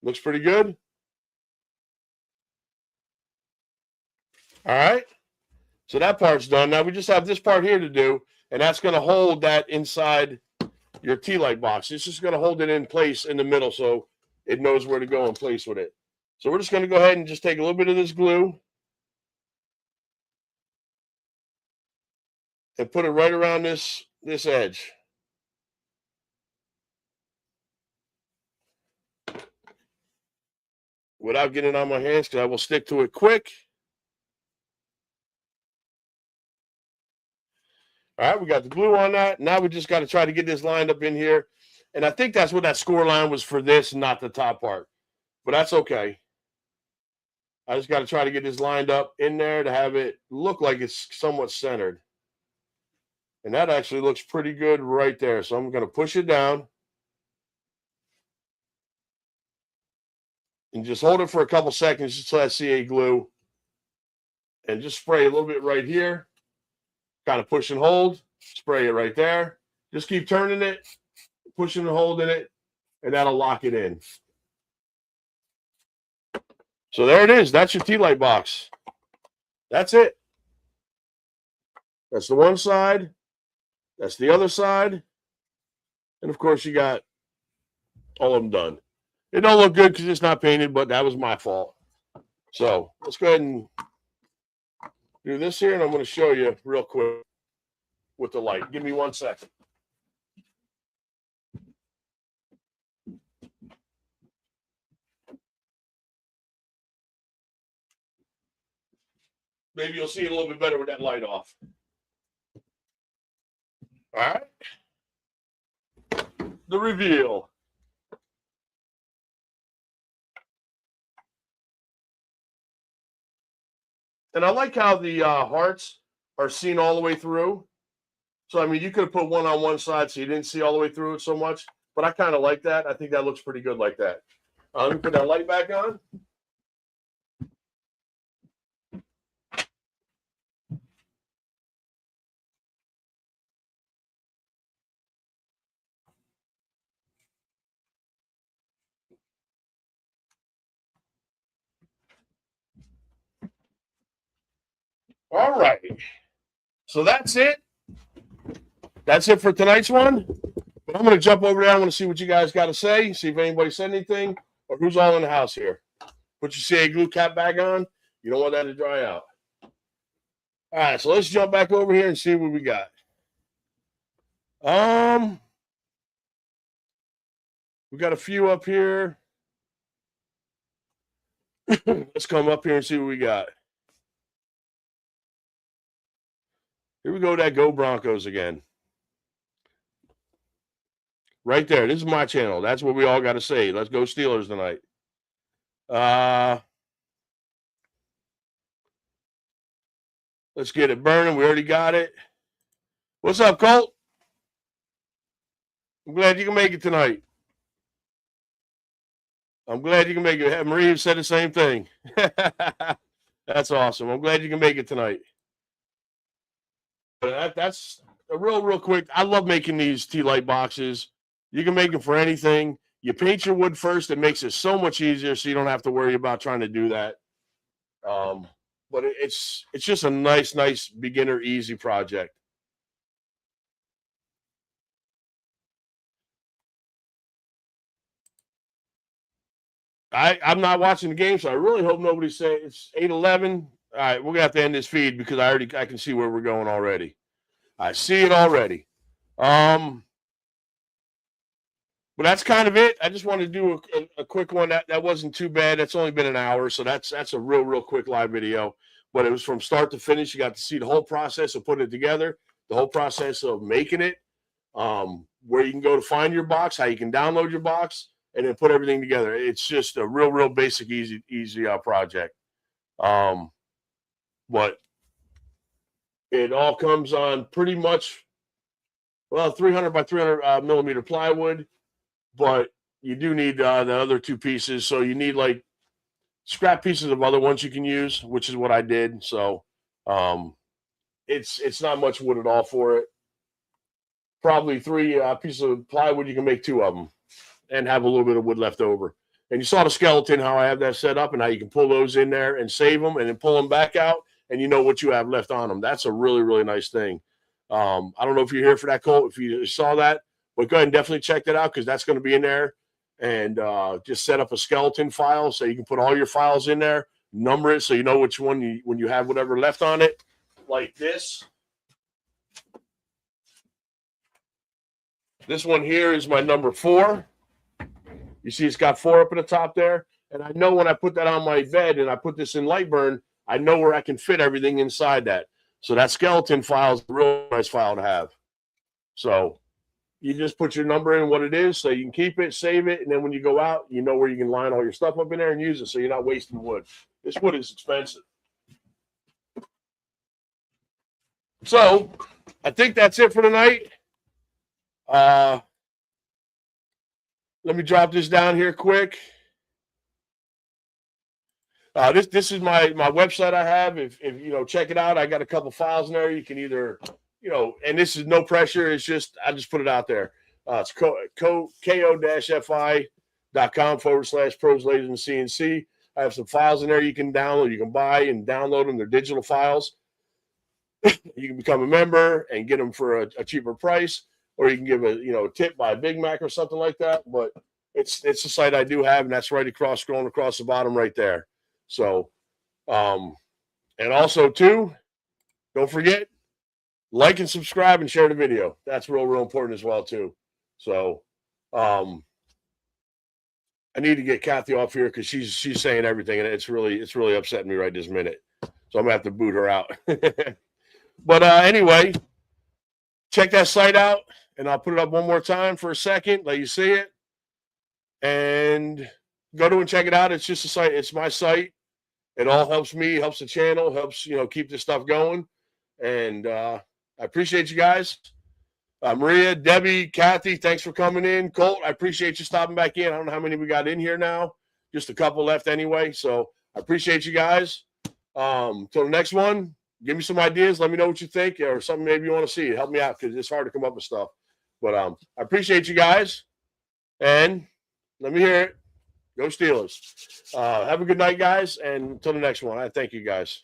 S1: Looks pretty good. All right. So that part's done. Now we just have this part here to do, and that's going to hold that inside your Tealight box. It's just going to hold it in place in the middle so it knows where to go in place with it. So we're just going to go ahead and just take a little bit of this glue and put it right around this edge. Without getting on my hands, because I will stick to it quick. All right, we got the glue on that. Now we just got to try to get this lined up in here. And I think that's what that score line was for this, not the top part. But that's okay. I just got to try to get this lined up in there to have it look like it's somewhat centered. And that actually looks pretty good right there. So I'm going to push it down. And just hold it for a couple seconds just so that CA glue. And just spray a little bit right here. Kind of push and hold. Spray it right there. Just keep turning it, pushing and holding it, and that'll lock it in. So there it is. That's your Tealight box. That's it. That's the one side. That's the other side. And, of course, you got all of them done. It don't look good because it's not painted, but that was my fault. So let's go ahead and do this here, and I'm going to show you real quick with the light. Give me 1 second. Maybe you'll see it a little bit better with that light off. All right. The reveal. And I like how the hearts are seen all the way through. So, I mean, you could have put one on one side so you didn't see all the way through it so much. But I kind of like that. I think that looks pretty good like that. Let me put that light back on. All right. So that's it. That's it for tonight's one. But I'm going to jump over there. I want to see what you guys got to say, see if anybody said anything or who's all in the house here. Put your CA glue cap back on. You don't want that to dry out. All right, so let's jump back over here and see what we got. We got a few up here. Let's come up here and see what we got. Here we go, that Go Broncos again. Right there. This is my channel. That's what we all got to say. Let's go Steelers tonight. Let's get it burning. We already got it. What's up, Colt? I'm glad you can make it tonight. I'm glad you can make it. Marie said the same thing. That's awesome. I'm glad you can make it tonight. That's a real quick. I love making these Tealight boxes. You can make them for anything. You paint your wood first. It makes it so much easier so you don't have to worry about trying to do that. But it's just a nice beginner easy project. I'm not watching the game, so I really hope nobody say it's 8-11. All right, we're gonna have to end this feed because I can see where we're going already. I see it already. But that's kind of it. I just wanted to do a quick one. That wasn't too bad. That's only been an hour, so that's a real quick live video. But it was from start to finish. You got to see the whole process of putting it together, the whole process of making it, where you can go to find your box, how you can download your box, and then put everything together. It's just a real basic, easy project. But it all comes on pretty much, 300 by 300 millimeter plywood. But you do need the other two pieces. So you need like scrap pieces of other ones you can use, which is what I did. So it's not much wood at all for it. Probably 3 pieces of plywood. You can make 2 of them and have a little bit of wood left over. And you saw the skeleton, how I have that set up and how you can pull those in there and save them and then pull them back out and you know what you have left on them. That's a really, really nice thing. I don't know if you're here for that, Colt, if you saw that, but go ahead and definitely check that out because that's going to be in there. And just set up a skeleton file so you can put all your files in there, number it so you know which one when you have whatever left on it, like this. This one here is my number 4. You see it's got 4 up at the top there. And I know when I put that on my bed and I put this in LightBurn, I know where I can fit everything inside that. So that skeleton file is a real nice file to have. So you just put your number in what it is so you can keep it, save it, and then when you go out, you know where you can line all your stuff up in there and use it so you're not wasting wood. This wood is expensive. So I think that's it for tonight. Let me drop this down here quick. This is my website I have. If you know, check it out. I got a couple files in there. You can either, you know, and this is no pressure. It's just I just put it out there. It's ko-fi.com/Pros Laser And Cnc. I have some files in there you can download. You can buy and download them. They're digital files. You can become a member and get them for a cheaper price, or you can give a tip, buy a Big Mac or something like that. But it's a site I do have, and that's right across, scrolling across the bottom right there. So, and also too, don't forget, like and subscribe and share the video. That's real important as well too. So, I need to get Kathy off here because she's saying everything, and it's really upsetting me right this minute. So I'm gonna have to boot her out. But anyway, check that site out, and I'll put it up one more time for a second, let you see it, and go to and check it out. It's just a site. It's my site. It all helps me, helps the channel, helps keep this stuff going. And I appreciate you guys. Maria, Debbie, Kathy, thanks for coming in. Colt, I appreciate you stopping back in. I don't know how many we got in here now. Just a couple left anyway. So I appreciate you guys. Till the next one, give me some ideas. Let me know what you think or something maybe you want to see. Help me out because it's hard to come up with stuff. But I appreciate you guys. And let me hear it. Go Steelers. Have a good night, guys. And until the next one, I thank you guys.